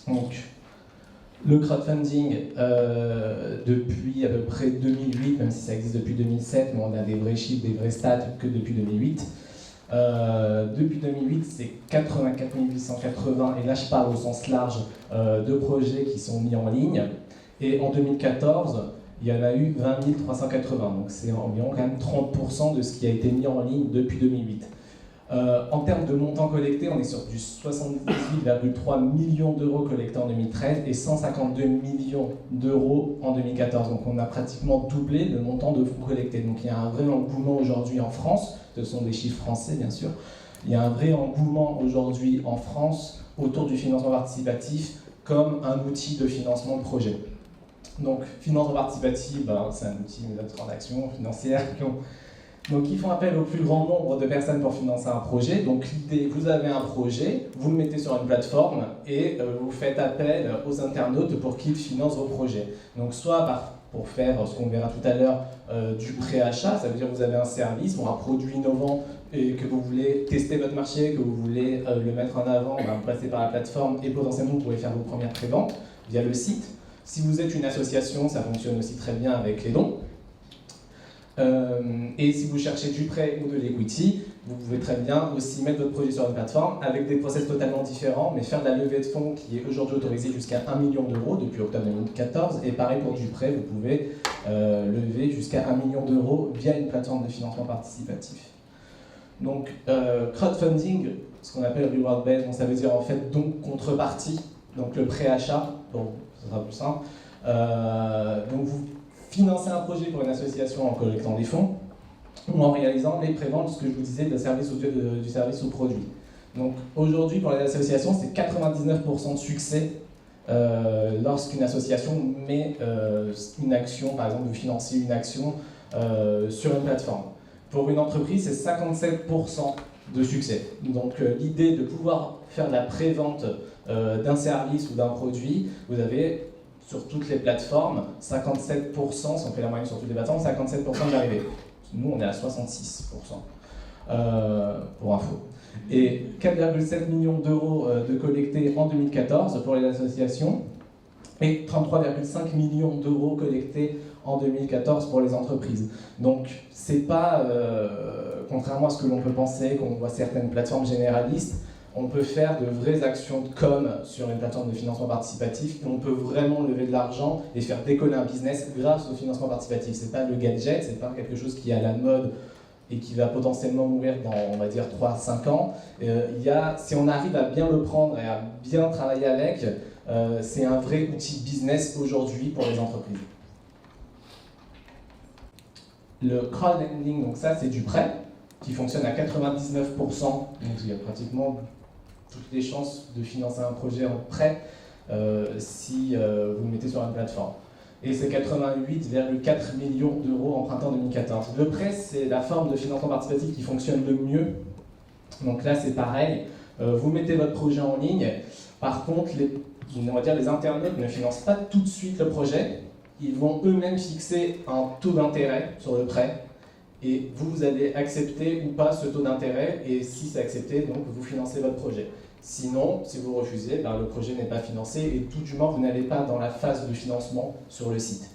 Donc, le crowdfunding, depuis à peu près 2008, même si ça existe depuis 2007, mais on a des vrais chiffres, des vrais stats que depuis 2008. Depuis 2008, c'est 84 880, et là je parle au sens large, de projets qui sont mis en ligne. Et en 2014, il y en a eu 20 380, donc c'est environ quand même 30% de ce qui a été mis en ligne depuis 2008. En termes de montant collecté, on est sur du 78,3 millions d'euros collectés en 2013 et 152 millions d'euros en 2014. Donc on a pratiquement doublé le montant de fonds collectés. Donc il y a un vrai engouement aujourd'hui en France, ce sont des chiffres français bien sûr, il y a un vrai engouement aujourd'hui en France autour du financement participatif comme un outil de financement de projet. Donc financement participatif, c'est un outil de transaction financière donc ils font appel au plus grand nombre de personnes pour financer un projet. Donc l'idée, vous avez un projet, vous le mettez sur une plateforme et vous faites appel aux internautes pour qu'ils financent vos projets. Donc soit pour faire ce qu'on verra tout à l'heure, du pré-achat, ça veut dire que vous avez un service ou un produit innovant et que vous voulez tester votre marché, que vous voulez le mettre en avant, vous passez par la plateforme et potentiellement vous pouvez faire vos premières préventes via le site. Si vous êtes une association, ça fonctionne aussi très bien avec les dons. Et si vous cherchez du prêt ou de l'equity, vous pouvez très bien aussi mettre votre projet sur une plateforme avec des process totalement différents, mais faire de la levée de fonds qui est aujourd'hui autorisée jusqu'à 1 million d'euros depuis octobre 2014. Et pareil pour du prêt, vous pouvez lever jusqu'à 1 million d'euros via une plateforme de financement participatif. Donc crowdfunding, ce qu'on appelle reward based, ça veut dire en fait don contrepartie, donc le pré-achat, bon, ce sera plus simple. Donc vous financer un projet pour une association en collectant des fonds ou en réalisant les préventes, ce que je vous disais, du service au produit. Donc aujourd'hui, pour les associations, c'est 99% de succès lorsqu'une association met une action, par exemple, de financer une action sur une plateforme. Pour une entreprise, c'est 57% de succès. Donc l'idée de pouvoir faire de la prévente d'un service ou d'un produit, vous avez sur toutes les plateformes, 57%, si on fait la moyenne sur toutes les plateformes, 57% d'arrivée. Nous, on est à 66%, pour info. Et 4,7 millions d'euros de collectés en 2014 pour les associations, et 33,5 millions d'euros collectés en 2014 pour les entreprises. Donc, c'est pas, contrairement à ce que l'on peut penser, qu'on voit certaines plateformes généralistes, on peut faire de vraies actions de com sur une plateforme de financement participatif et on peut vraiment lever de l'argent et faire décoller un business grâce au financement participatif. C'est pas le gadget, c'est pas quelque chose qui est à la mode et qui va potentiellement mourir dans, on va dire, 3-5 ans. Si on arrive à bien le prendre et à bien travailler avec, c'est un vrai outil business aujourd'hui pour les entreprises. Le crowdlending, donc ça c'est du prêt, qui fonctionne à 99%, donc il y a pratiquement toutes les chances de financer un projet en prêt si vous le mettez sur une plateforme. Et c'est 88,4 millions d'euros en printemps 2014. Le prêt, c'est la forme de financement participatif qui fonctionne le mieux. Donc là, c'est pareil. Vous mettez votre projet en ligne. Par contre, on va dire les internautes ne financent pas tout de suite le projet. Ils vont eux-mêmes fixer un taux d'intérêt sur le prêt. Et vous allez accepter ou pas ce taux d'intérêt. Et si c'est accepté, donc vous financez votre projet. Sinon, si vous refusez, ben, le projet n'est pas financé et tout du moins, vous n'allez pas dans la phase de financement sur le site.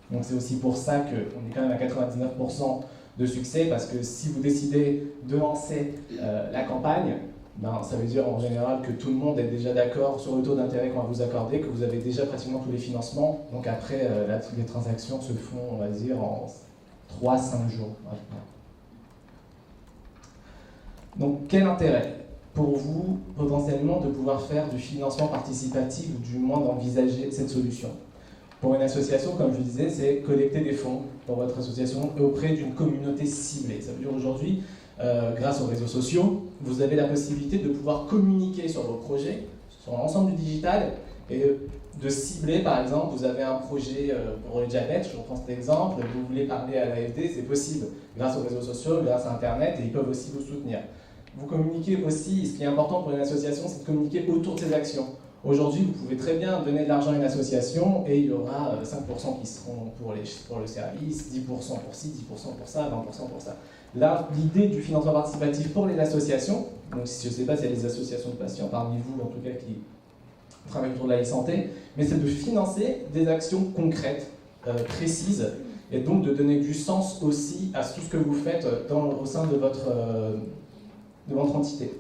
Donc c'est aussi pour ça qu'on est quand même à 99% de succès, parce que si vous décidez de lancer la campagne, ben, ça veut dire en général que tout le monde est déjà d'accord sur le taux d'intérêt qu'on va vous accorder, que vous avez déjà pratiquement tous les financements. Donc après, les transactions se font, on va dire, en 3-5 jours. Donc quel intérêt pour vous, potentiellement, de pouvoir faire du financement participatif ou du moins d'envisager cette solution? Pour une association, comme je vous disais, c'est collecter des fonds pour votre association auprès d'une communauté ciblée. Ça veut dire aujourd'hui, grâce aux réseaux sociaux, vous avez la possibilité de pouvoir communiquer sur vos projets, sur l'ensemble du digital, et de cibler, par exemple, vous avez un projet pour le diabète, je reprends cet exemple, vous voulez parler à l'AFD, c'est possible, grâce aux réseaux sociaux, grâce à Internet, et ils peuvent aussi vous soutenir. Vous communiquez aussi, ce qui est important pour une association, c'est de communiquer autour de ses actions. Aujourd'hui, vous pouvez très bien donner de l'argent à une association et il y aura 5% qui seront pour le service, 10% pour ci, 10% pour ça, 20% pour ça. Là, l'idée du financement participatif pour les associations, donc je ne sais pas s'il y a des associations de patients parmi vous, en tout cas, qui travaillent autour de la e-santé, mais c'est de financer des actions concrètes, précises, et donc de donner du sens aussi à tout ce que vous faites au sein de votre entité.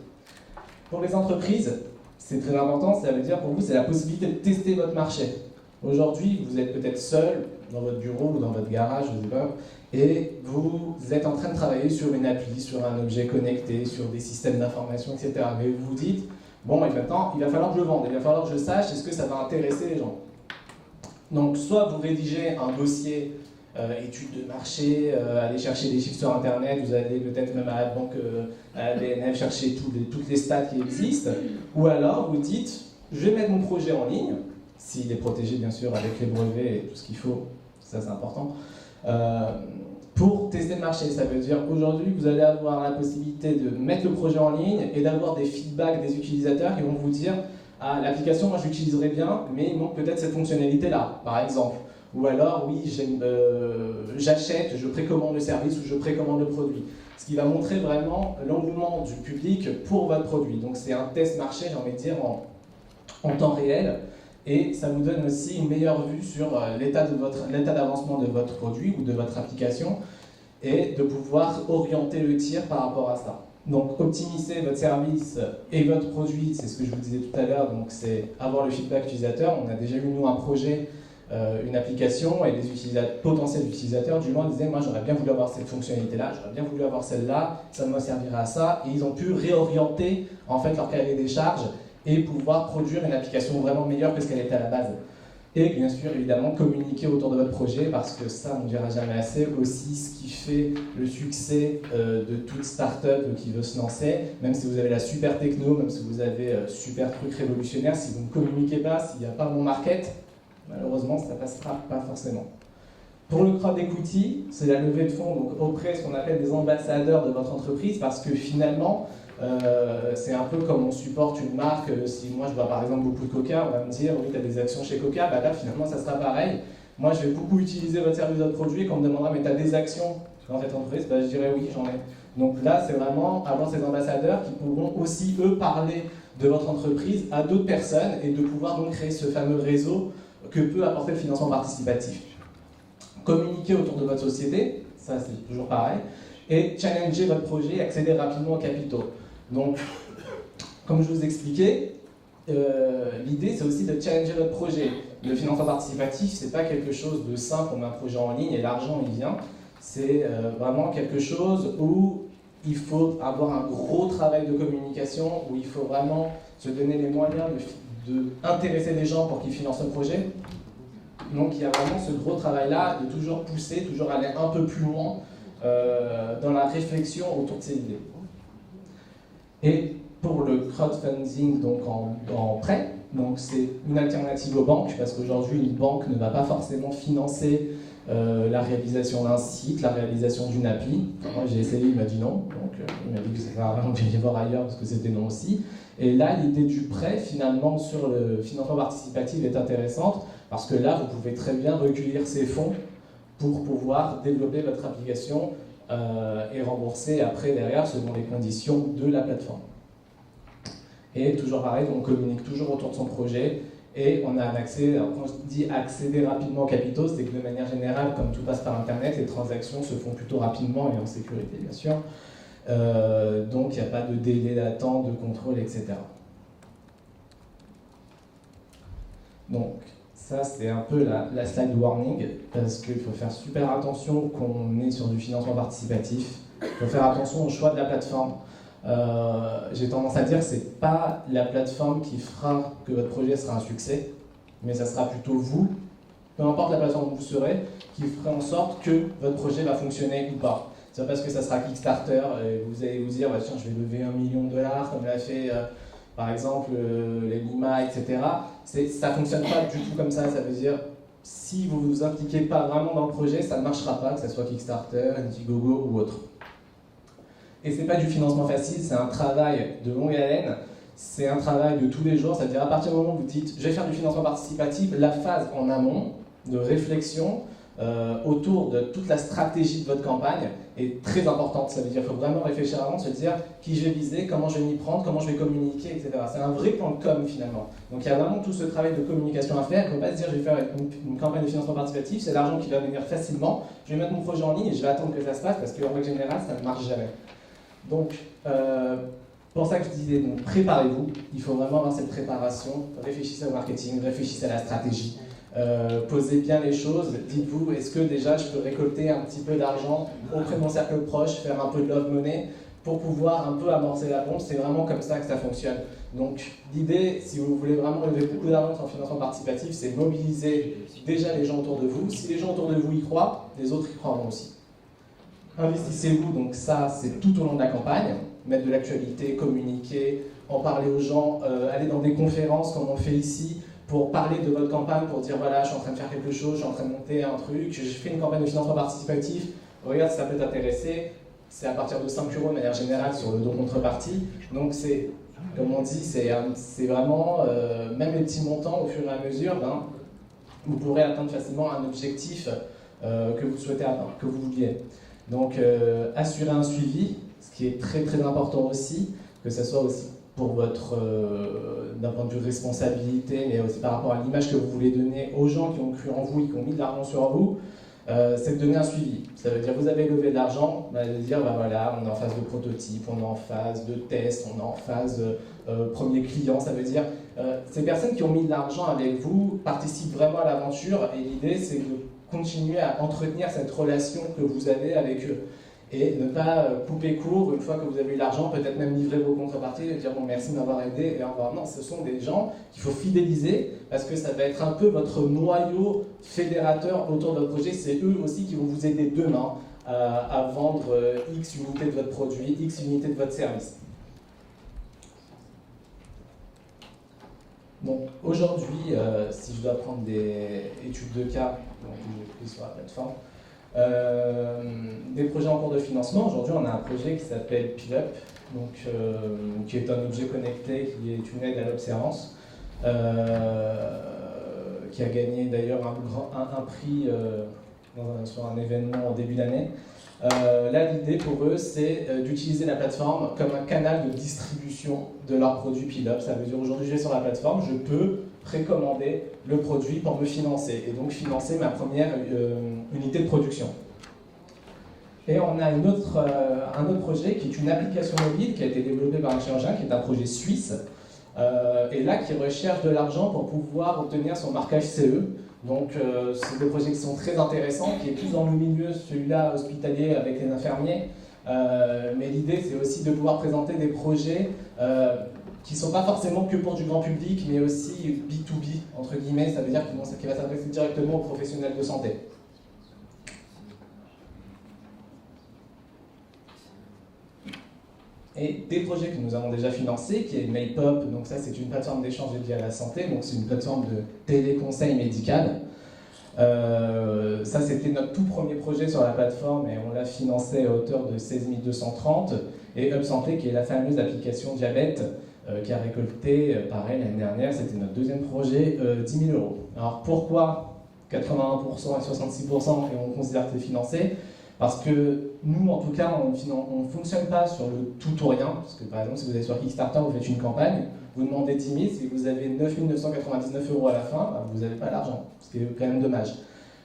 Pour les entreprises, c'est très important, ça veut dire pour vous, c'est la possibilité de tester votre marché. Aujourd'hui, vous êtes peut-être seul dans votre bureau ou dans votre garage, je ne sais pas, et vous êtes en train de travailler sur une appli, sur un objet connecté, sur des systèmes d'information, etc. Mais vous vous dites, bon, et maintenant, il va falloir que je vende, il va falloir que je sache, est-ce que ça va intéresser les gens? Donc, soit vous rédigez un dossier études de marché, aller chercher des chiffres sur Internet, vous allez peut-être même à la banque, à la BNF, chercher toutes les stats qui existent, ou alors vous dites, je vais mettre mon projet en ligne, s'il est protégé bien sûr avec les brevets et tout ce qu'il faut, ça c'est important, pour tester le marché. Ça veut dire aujourd'hui vous allez avoir la possibilité de mettre le projet en ligne et d'avoir des feedbacks des utilisateurs qui vont vous dire, ah, l'application moi je l'utiliserai bien, mais il manque peut-être cette fonctionnalité là, par exemple. Ou alors, oui, j'achète, je précommande le service ou je précommande le produit. Ce qui va montrer vraiment l'engouement du public pour votre produit. Donc c'est un test marché, j'ai envie de dire, en temps réel. Et ça vous donne aussi une meilleure vue sur l'état d'avancement de votre produit ou de votre application et de pouvoir orienter le tir par rapport à ça. Donc optimiser votre service et votre produit, c'est ce que je vous disais tout à l'heure, donc c'est avoir le feedback utilisateur. On a déjà eu nous un projet, une application, et les potentiels utilisateurs du moins disaient, moi j'aurais bien voulu avoir cette fonctionnalité-là, j'aurais bien voulu avoir celle-là, ça me servira à ça, et ils ont pu réorienter en fait leur cahier des charges et pouvoir produire une application vraiment meilleure que ce qu'elle était à la base. Et bien sûr, évidemment, communiquer autour de votre projet, parce que ça, on ne dira jamais assez, aussi ce qui fait le succès de toute start-up qui veut se lancer, même si vous avez la super techno, même si vous avez super truc révolutionnaire, si vous ne communiquez pas, s'il n'y a pas bon market, malheureusement, ça ne passera pas forcément. Pour le crowd equity, c'est la levée de fonds donc, auprès de ce qu'on appelle des ambassadeurs de votre entreprise, parce que finalement, c'est un peu comme on supporte une marque. Si moi je vois par exemple beaucoup de Coca, on va me dire, oui, tu as des actions chez Coca, bah là finalement ça sera pareil. Moi je vais beaucoup utiliser votre service, votre produit, et quand on me demandera, mais tu as des actions dans cette entreprise, bah, je dirais oui, j'en ai. Donc là, c'est vraiment avoir ces ambassadeurs qui pourront aussi, eux, parler de votre entreprise à d'autres personnes et de pouvoir donc créer ce fameux réseau que peut apporter le financement participatif. Communiquer autour de votre société, ça c'est toujours pareil, et challenger votre projet et accéder rapidement aux capitaux. Donc, comme je vous expliquais, l'idée c'est aussi de challenger votre projet. Le financement participatif, c'est pas quelque chose de simple, on met un projet en ligne et l'argent il vient. C'est vraiment quelque chose où il faut avoir un gros travail de communication, où il faut vraiment se donner les moyens d'intéresser les gens pour qu'ils financent le projet. Donc il y a vraiment ce gros travail-là de toujours pousser, toujours aller un peu plus loin dans la réflexion autour de ces idées. Et pour le crowdfunding donc en prêt, donc c'est une alternative aux banques, parce qu'aujourd'hui une banque ne va pas forcément financer la réalisation d'un site, la réalisation d'une appli. Moi j'ai essayé, il m'a dit non, donc il m'a dit que ça sert à rien que j'aille voir ailleurs parce que c'était non aussi. Et là l'idée du prêt finalement sur le financement participatif est intéressante, parce que là vous pouvez très bien recueillir ces fonds pour pouvoir développer votre application et rembourser après derrière selon les conditions de la plateforme. Et toujours pareil, on communique toujours autour de son projet et on a un accès, alors quand je dis accéder rapidement aux capitaux, c'est que de manière générale, comme tout passe par Internet, les transactions se font plutôt rapidement et en sécurité bien sûr. Donc il n'y a pas de délai d'attente, de contrôle, etc. Donc ça c'est un peu la slide warning, parce qu'il faut faire super attention qu'on est sur du financement participatif. Il faut faire attention au choix de la plateforme. J'ai tendance à dire que c'est pas la plateforme qui fera que votre projet sera un succès, mais ça sera plutôt vous, peu importe la plateforme où vous serez, qui ferez en sorte que votre projet va fonctionner ou pas. C'est pas parce que ça sera Kickstarter et vous allez vous dire bah, tiens, je vais lever $1 million comme l'a fait par exemple les Lima, etc. Ça fonctionne pas du tout comme ça. Ça veut dire si vous vous impliquez pas vraiment dans le projet, ça ne marchera pas, que ce soit Kickstarter, Indiegogo ou autre. Et c'est pas du financement facile, c'est un travail de longue haleine, c'est un travail de tous les jours, c'est-à-dire à partir du moment où vous dites je vais faire du financement participatif, la phase en amont de réflexion autour de toute la stratégie de votre campagne est très importante. Ça veut dire qu'il faut vraiment réfléchir avant, se dire qui je vais viser, comment je vais m'y prendre, comment je vais communiquer, etc. C'est un vrai plan de com finalement. Donc il y a vraiment tout ce travail de communication à faire. Il ne faut pas se dire je vais faire une campagne de financement participatif, c'est l'argent qui va venir facilement, je vais mettre mon projet en ligne et je vais attendre que ça se passe parce qu'en règle générale ça ne marche jamais. Donc, pour ça que je disais, donc, préparez-vous, il faut vraiment avoir cette préparation, réfléchissez au marketing, réfléchissez à la stratégie, posez bien les choses, dites-vous, est-ce que déjà je peux récolter un petit peu d'argent auprès de mon cercle proche, faire un peu de love money, pour pouvoir un peu amorcer la pompe, c'est vraiment comme ça que ça fonctionne. Donc l'idée, si vous voulez vraiment lever beaucoup d'argent sur le financement participatif, c'est mobiliser déjà les gens autour de vous. Si les gens autour de vous y croient, les autres y croiront aussi. Investissez-vous, donc ça c'est tout au long de la campagne, mettre de l'actualité, communiquer, en parler aux gens, aller dans des conférences comme on fait ici, pour parler de votre campagne, pour dire voilà, je suis en train de faire quelque chose, je suis en train de monter un truc, je fais une campagne de financement participatif, regarde si ça peut t'intéresser, c'est à partir de 5 € de manière générale sur le dos contrepartie, donc c'est, comme on dit, c'est vraiment, même les petits montants au fur et à mesure, ben, vous pourrez atteindre facilement un objectif que vous souhaitez atteindre, que vous vouliez. Donc assurer un suivi, ce qui est très très important aussi, que ce soit aussi pour votre, d'un point de vue responsabilité, mais aussi par rapport à l'image que vous voulez donner aux gens qui ont cru en vous et qui ont mis de l'argent sur vous, c'est de donner un suivi. Ça veut dire vous avez levé de l'argent, de dire bah voilà, on est en phase de prototype, on est en phase de test, on est en phase de premier client. Ça veut dire ces personnes qui ont mis de l'argent avec vous participent vraiment à l'aventure et l'idée c'est de continuer à entretenir cette relation que vous avez avec eux. Et ne pas couper court une fois que vous avez eu l'argent, peut-être même livrer vos contreparties et dire bon merci de m'avoir aidé et au revoir. Non, ce sont des gens qu'il faut fidéliser parce que ça va être un peu votre noyau fédérateur autour de votre projet. C'est eux aussi qui vont vous aider demain à vendre X unités de votre produit, X unités de votre service. Donc aujourd'hui, si je dois prendre des études de cas que j'ai prises sur la plateforme, des projets en cours de financement. Aujourd'hui, on a un projet qui s'appelle Pilup, donc qui est un objet connecté, qui est une aide à l'observance, qui a gagné d'ailleurs un prix sur un événement au début d'année. Là, l'idée pour eux, c'est d'utiliser la plateforme comme un canal de distribution de leurs produits Pilup. Ça veut dire aujourd'hui, je vais sur la plateforme, je peux précommander le produit pour me financer et donc financer ma première unité de production. Et on a un autre projet qui est une application mobile qui a été développée par un chirurgien, qui est un projet suisse, et là qui recherche de l'argent pour pouvoir obtenir son marquage CE. Donc c'est des projets qui sont très intéressants, qui est plus dans le milieu, celui-là hospitalier avec les infirmiers, mais l'idée c'est aussi de pouvoir présenter des projets qui ne sont pas forcément que pour du grand public, mais aussi B2B, entre guillemets, ça veut dire qu'il va s'adresser directement aux professionnels de santé. Et des projets que nous avons déjà financés, qui est MapeUp, donc ça c'est une plateforme d'échange dédiée à la santé, donc c'est une plateforme de téléconseil médical. Ça c'était notre tout premier projet sur la plateforme et on l'a financé à hauteur de 16 230. Et UpSanté qui est la fameuse application diabète qui a récolté, pareil l'année dernière, c'était notre deuxième projet, 10 000 euros. Alors pourquoi 81% et 66% et on considère que c'est financé? Parce que nous, en tout cas, on ne fonctionne pas sur le tout ou rien. Parce que par exemple, si vous allez sur Kickstarter, vous faites une campagne, vous demandez 10 000, si vous avez 9 999 euros à la fin, bah, vous n'avez pas l'argent, ce qui est quand même dommage.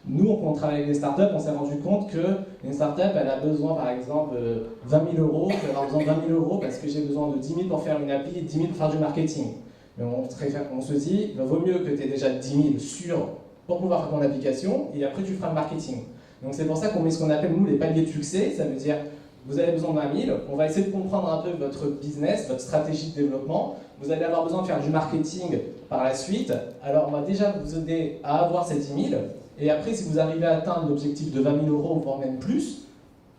Nous, on travaille avec des startups, on s'est rendu compte qu'une startup, elle a besoin, par exemple, 20 000 euros, elle va avoir besoin de 20 000 euros parce que j'ai besoin de 10 000 pour faire une appli et 10 000 pour faire du marketing. Mais on se dit, il vaut mieux que tu aies déjà 10 000 sur pour pouvoir faire ton application et après tu feras le marketing. Donc c'est pour ça qu'on met ce qu'on appelle, nous, les paliers de succès. Ça veut dire, vous avez besoin de 20 000, on va essayer de comprendre un peu votre business, votre stratégie de développement. Vous allez avoir besoin de faire du marketing par la suite. Alors on va déjà vous aider à avoir ces 10 000. Et après, si vous arrivez à atteindre l'objectif de 20 000 euros, voire même plus,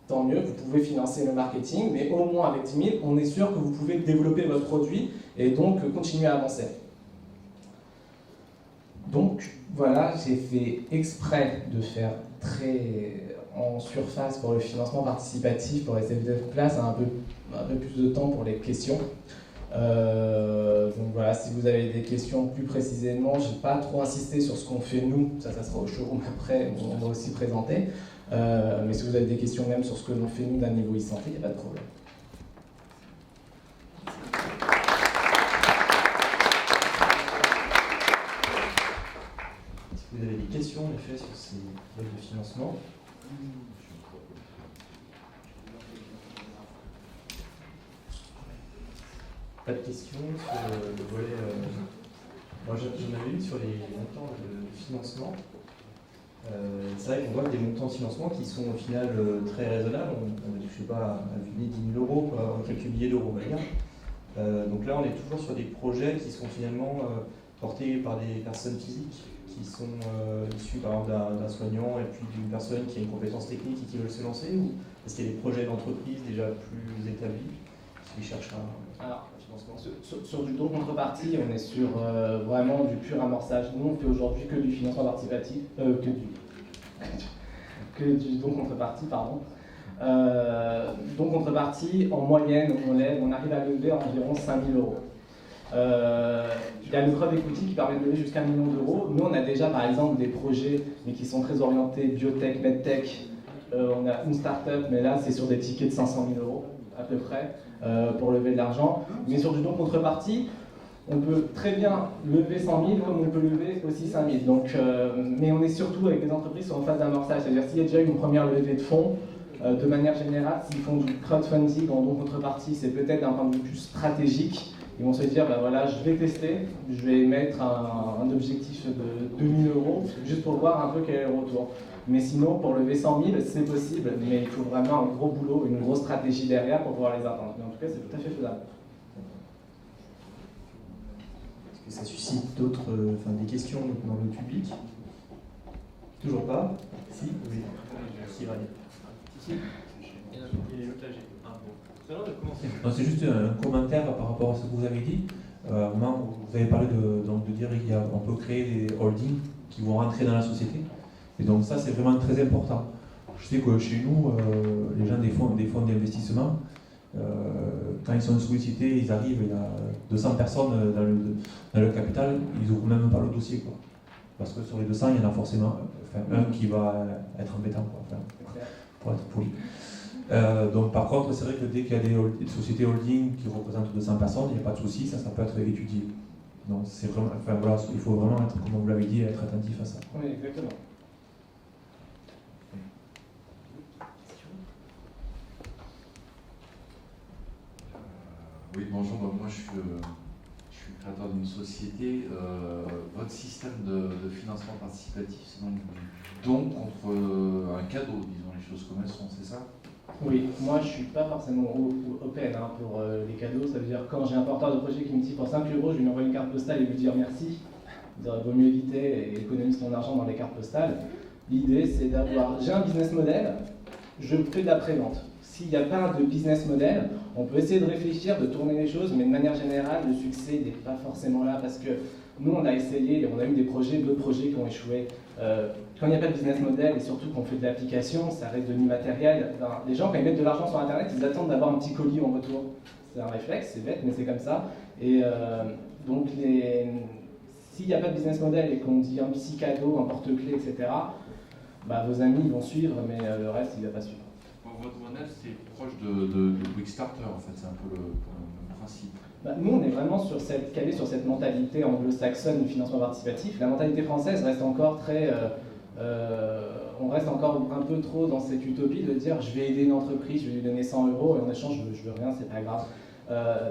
tant mieux, vous pouvez financer le marketing. Mais au moins avec 10 000, on est sûr que vous pouvez développer votre produit et donc continuer à avancer. Donc voilà, j'ai fait exprès de faire très en surface pour le financement participatif, pour essayer de mettre place un peu plus de temps pour les questions. Donc voilà, si vous avez des questions plus précisément, je n'ai pas trop insisté sur ce qu'on fait nous, ça sera au showroom après, on va aussi présenter. Mais si vous avez des questions même sur ce que l'on fait nous d'un niveau e-santé, il n'y a pas de problème. Est-ce que vous avez des questions en effet sur ces règles de financement? Pas de questions sur le volet. Moi j'en avais une sur les montants de financement. C'est vrai qu'on voit des montants de financement qui sont au final très raisonnables. Je ne sais pas, à 10 000 euros, quelques milliers d'euros, on va dire. Donc là on est toujours sur des projets qui sont finalement portés par des personnes physiques qui sont issues par exemple d'un soignant et puis d'une personne qui a une compétence technique et qui veut se lancer, ou est-ce qu'il y a des projets d'entreprise déjà plus établis qui cherchent un financement? Sur du don contrepartie, on est sur vraiment du pur amorçage. Nous, on fait aujourd'hui que du financement participatif, que du don contrepartie, pardon. Don contrepartie, en moyenne, on arrive à lever environ 5 000 euros. Il y a le preuve equity qui permet de lever jusqu'à 1 million d'euros. Nous, on a déjà par exemple des projets mais qui sont très orientés biotech, medtech. On a une start-up, mais là c'est sur des tickets de 500 000 euros à peu près pour lever de l'argent. Mais sur du don contrepartie, on peut très bien lever 100 000 comme on peut lever aussi 5 000. Donc, mais on est surtout avec des entreprises qui sont en phase d'amorçage. C'est-à-dire s'il y a déjà eu une première levée de fonds, de manière générale, s'ils font du crowdfunding en don contrepartie, c'est peut-être d'un point de vue plus stratégique. Ils vont se dire, ben voilà, je vais tester, je vais mettre un objectif de 2 000 euros, juste pour voir un peu quel est le retour. Mais sinon, pour lever 100 000, c'est possible, mais il faut vraiment un gros boulot, une grosse stratégie derrière pour pouvoir les atteindre. Mais en tout cas, c'est tout à fait faisable. Est-ce que ça suscite d'autres, des questions dans le public? Toujours pas? Si? Oui. Qui va aller? Si. C'est juste un commentaire par rapport à ce que vous avez dit. Vous avez parlé de dire qu'on peut créer des holdings qui vont rentrer dans la société. Et donc ça, c'est vraiment très important. Je sais que chez nous, les gens des fonds d'investissement, quand ils sont sollicités, ils arrivent, il y a 200 personnes dans le capital, ils n'ouvrent même pas le dossier, quoi. Parce que sur les 200, il y en a forcément un qui va être embêtant, quoi, pour être poli. Donc par contre, c'est vrai que dès qu'il y a des sociétés holding qui représentent 200 personnes, il n'y a pas de souci, ça peut être étudié. Donc c'est vraiment, voilà, il faut vraiment être, comme vous l'avez dit, être attentif à ça. Oui, exactement. Oui, bonjour, moi je suis créateur d'une société. Votre système de financement participatif, c'est donc du don contre un cadeau, disons les choses comme elles sont, c'est ça? Oui, moi je suis pas forcément open pour les cadeaux. Ça veut dire quand j'ai un porteur de projet qui me dit pour 5 €, je lui envoie une carte postale et lui dire merci. Il vaut mieux éviter et économiser ton argent dans les cartes postales. L'idée c'est d'avoir, j'ai un business model, je fais de la prévente. S'il n'y a pas de business model, on peut essayer de réfléchir, de tourner les choses, mais de manière générale, le succès n'est pas forcément là parce que nous on a essayé, on a eu des projets, d'autres projets qui ont échoué. Quand il n'y a pas de business model et surtout qu'on fait de l'application, ça reste de l'immatériel. Enfin, les gens, quand ils mettent de l'argent sur Internet, ils attendent d'avoir un petit colis en retour. C'est un réflexe, c'est bête, mais c'est comme ça. Et donc, s'il n'y a pas de business model et qu'on dit un petit cadeau, un porte-clés, etc., bah, vos amis ils vont suivre, mais le reste, il ne va pas suivre. Votre modèle, c'est proche de Quickstarter, en fait, c'est un peu le même principe. Bah, nous, on est vraiment calé sur cette mentalité anglo-saxonne du financement participatif. La mentalité française reste encore très... on reste encore un peu trop dans cette utopie de dire je vais aider une entreprise, je vais lui donner 100 € et en échange je veux rien, c'est pas grave.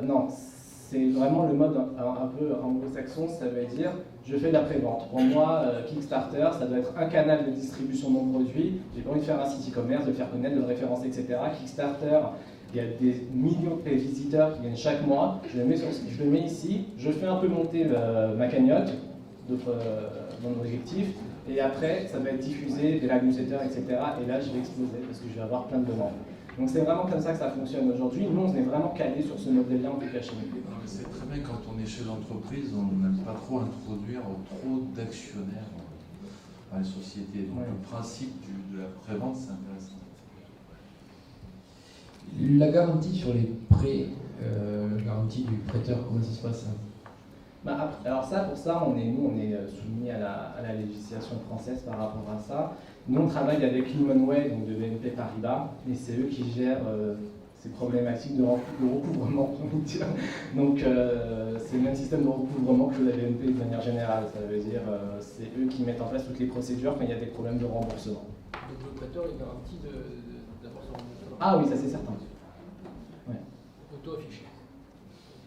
Non, c'est vraiment le mode un peu anglo-saxon, ça veut dire je fais de la prévente. Pour moi, Kickstarter, ça doit être un canal de distribution de mon produit. J'ai pas envie de faire un site e-commerce, de le faire connaître, de le référencer, etc. Kickstarter, il y a des millions de visiteurs qui viennent chaque mois. Je le mets ici, je fais un peu monter ma cagnotte, mon objectif. Et après, ça va être diffusé via la newsletter, etc. Et là, je vais exploser parce que je vais avoir plein de demandes. Donc c'est vraiment comme ça que ça fonctionne aujourd'hui. Nous, on est vraiment calé sur ce modèle-là en tout cas chez nous. C'est très bien quand on est chez l'entreprise, on n'aime pas trop introduire trop d'actionnaires dans les sociétés. Donc le principe de la prévente, c'est intéressant. La garantie sur les prêts, garantie du prêteur, comment ça se passe? Alors ça, pour ça, on est soumis à la législation française par rapport à ça. Nous, on travaille avec Humanway, donc de BNP Paribas, et c'est eux qui gèrent ces problématiques de recouvrement, on peut dire. Donc c'est le même système de recouvrement que la BNP de manière générale. Ça veut dire c'est eux qui mettent en place toutes les procédures quand il y a des problèmes de remboursement. Donc le prêteur est garanti d'avoir son remboursement? Ah oui, ça c'est certain. Ouais. Auto-affiché?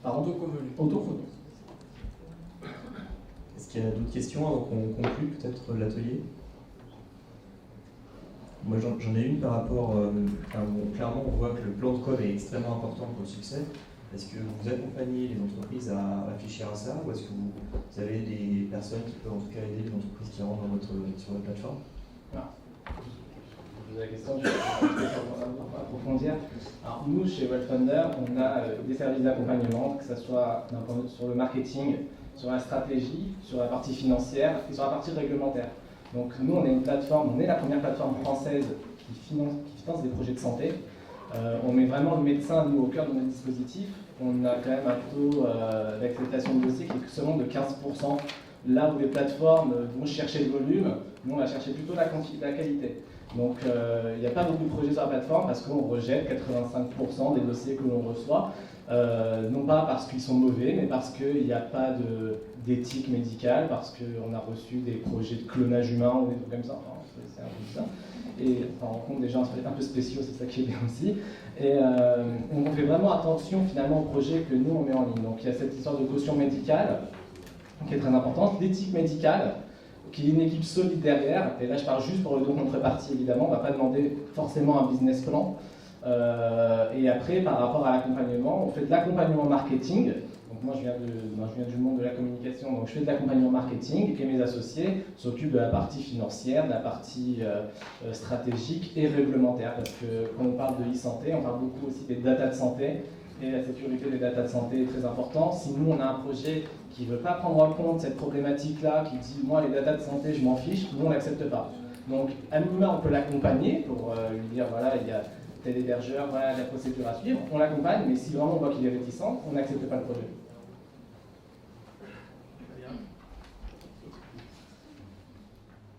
Pardon? Auto-convenu? Auto-convenu. Est-ce qu'il y a d'autres questions avant qu'on conclue peut-être l'atelier? Moi j'en ai une par rapport, clairement on voit que le plan de com est extrêmement important pour le succès. Est-ce que vous accompagnez les entreprises à réfléchir à ça ou est-ce que vous avez des personnes qui peuvent en tout cas aider les entreprises qui rentrent sur votre plateforme? Je vous pose la question, je vais approfondir. Alors nous, chez Wealthfunder, on a des services d'accompagnement, que ce soit sur le marketing, sur la stratégie, sur la partie financière et sur la partie réglementaire. Donc nous, on est une plateforme, on est la première plateforme française qui finance des projets de santé. On met vraiment le médecin, nous, au cœur de notre dispositif. On a quand même un taux d'acceptation de dossier qui est seulement de 15%. Là où les plateformes vont chercher le volume, nous, on va chercher plutôt la qualité. Donc il n'y a pas beaucoup de projets sur la plateforme parce qu'on rejette 85% des dossiers que l'on reçoit. Non pas parce qu'ils sont mauvais, mais parce qu'il n'y a pas d'éthique médicale, parce qu'on a reçu des projets de clonage humain ou des trucs comme ça. Enfin, c'est un peu ça. Et on rencontre des gens un peu spéciaux, c'est ça qui est bien aussi. Et on fait vraiment attention finalement aux projets que nous on met en ligne. Donc il y a cette histoire de caution médicale qui est très importante, l'éthique médicale, qui est une équipe solide derrière. Et là je parle juste pour le don contrepartie évidemment, on ne va pas demander forcément un business plan. Et après, par rapport à l'accompagnement, on fait de l'accompagnement marketing. Donc moi, je viens du monde de la communication, donc je fais de l'accompagnement marketing et mes associés s'occupent de la partie financière, de la partie stratégique et réglementaire. Parce que quand on parle de e-santé, on parle beaucoup aussi des data de santé et la sécurité des data de santé est très important. Si nous, on a un projet qui ne veut pas prendre en compte cette problématique-là, qui dit « moi, les data de santé, je m'en fiche », nous, on n'accepte pas. Donc, à minima, on peut l'accompagner pour lui dire « voilà, il y a tel hébergeur, voilà la procédure à suivre », on l'accompagne, mais si vraiment on voit qu'il est réticent, on n'accepte pas le projet.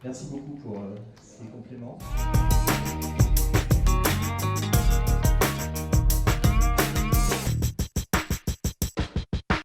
Merci beaucoup pour ces compléments.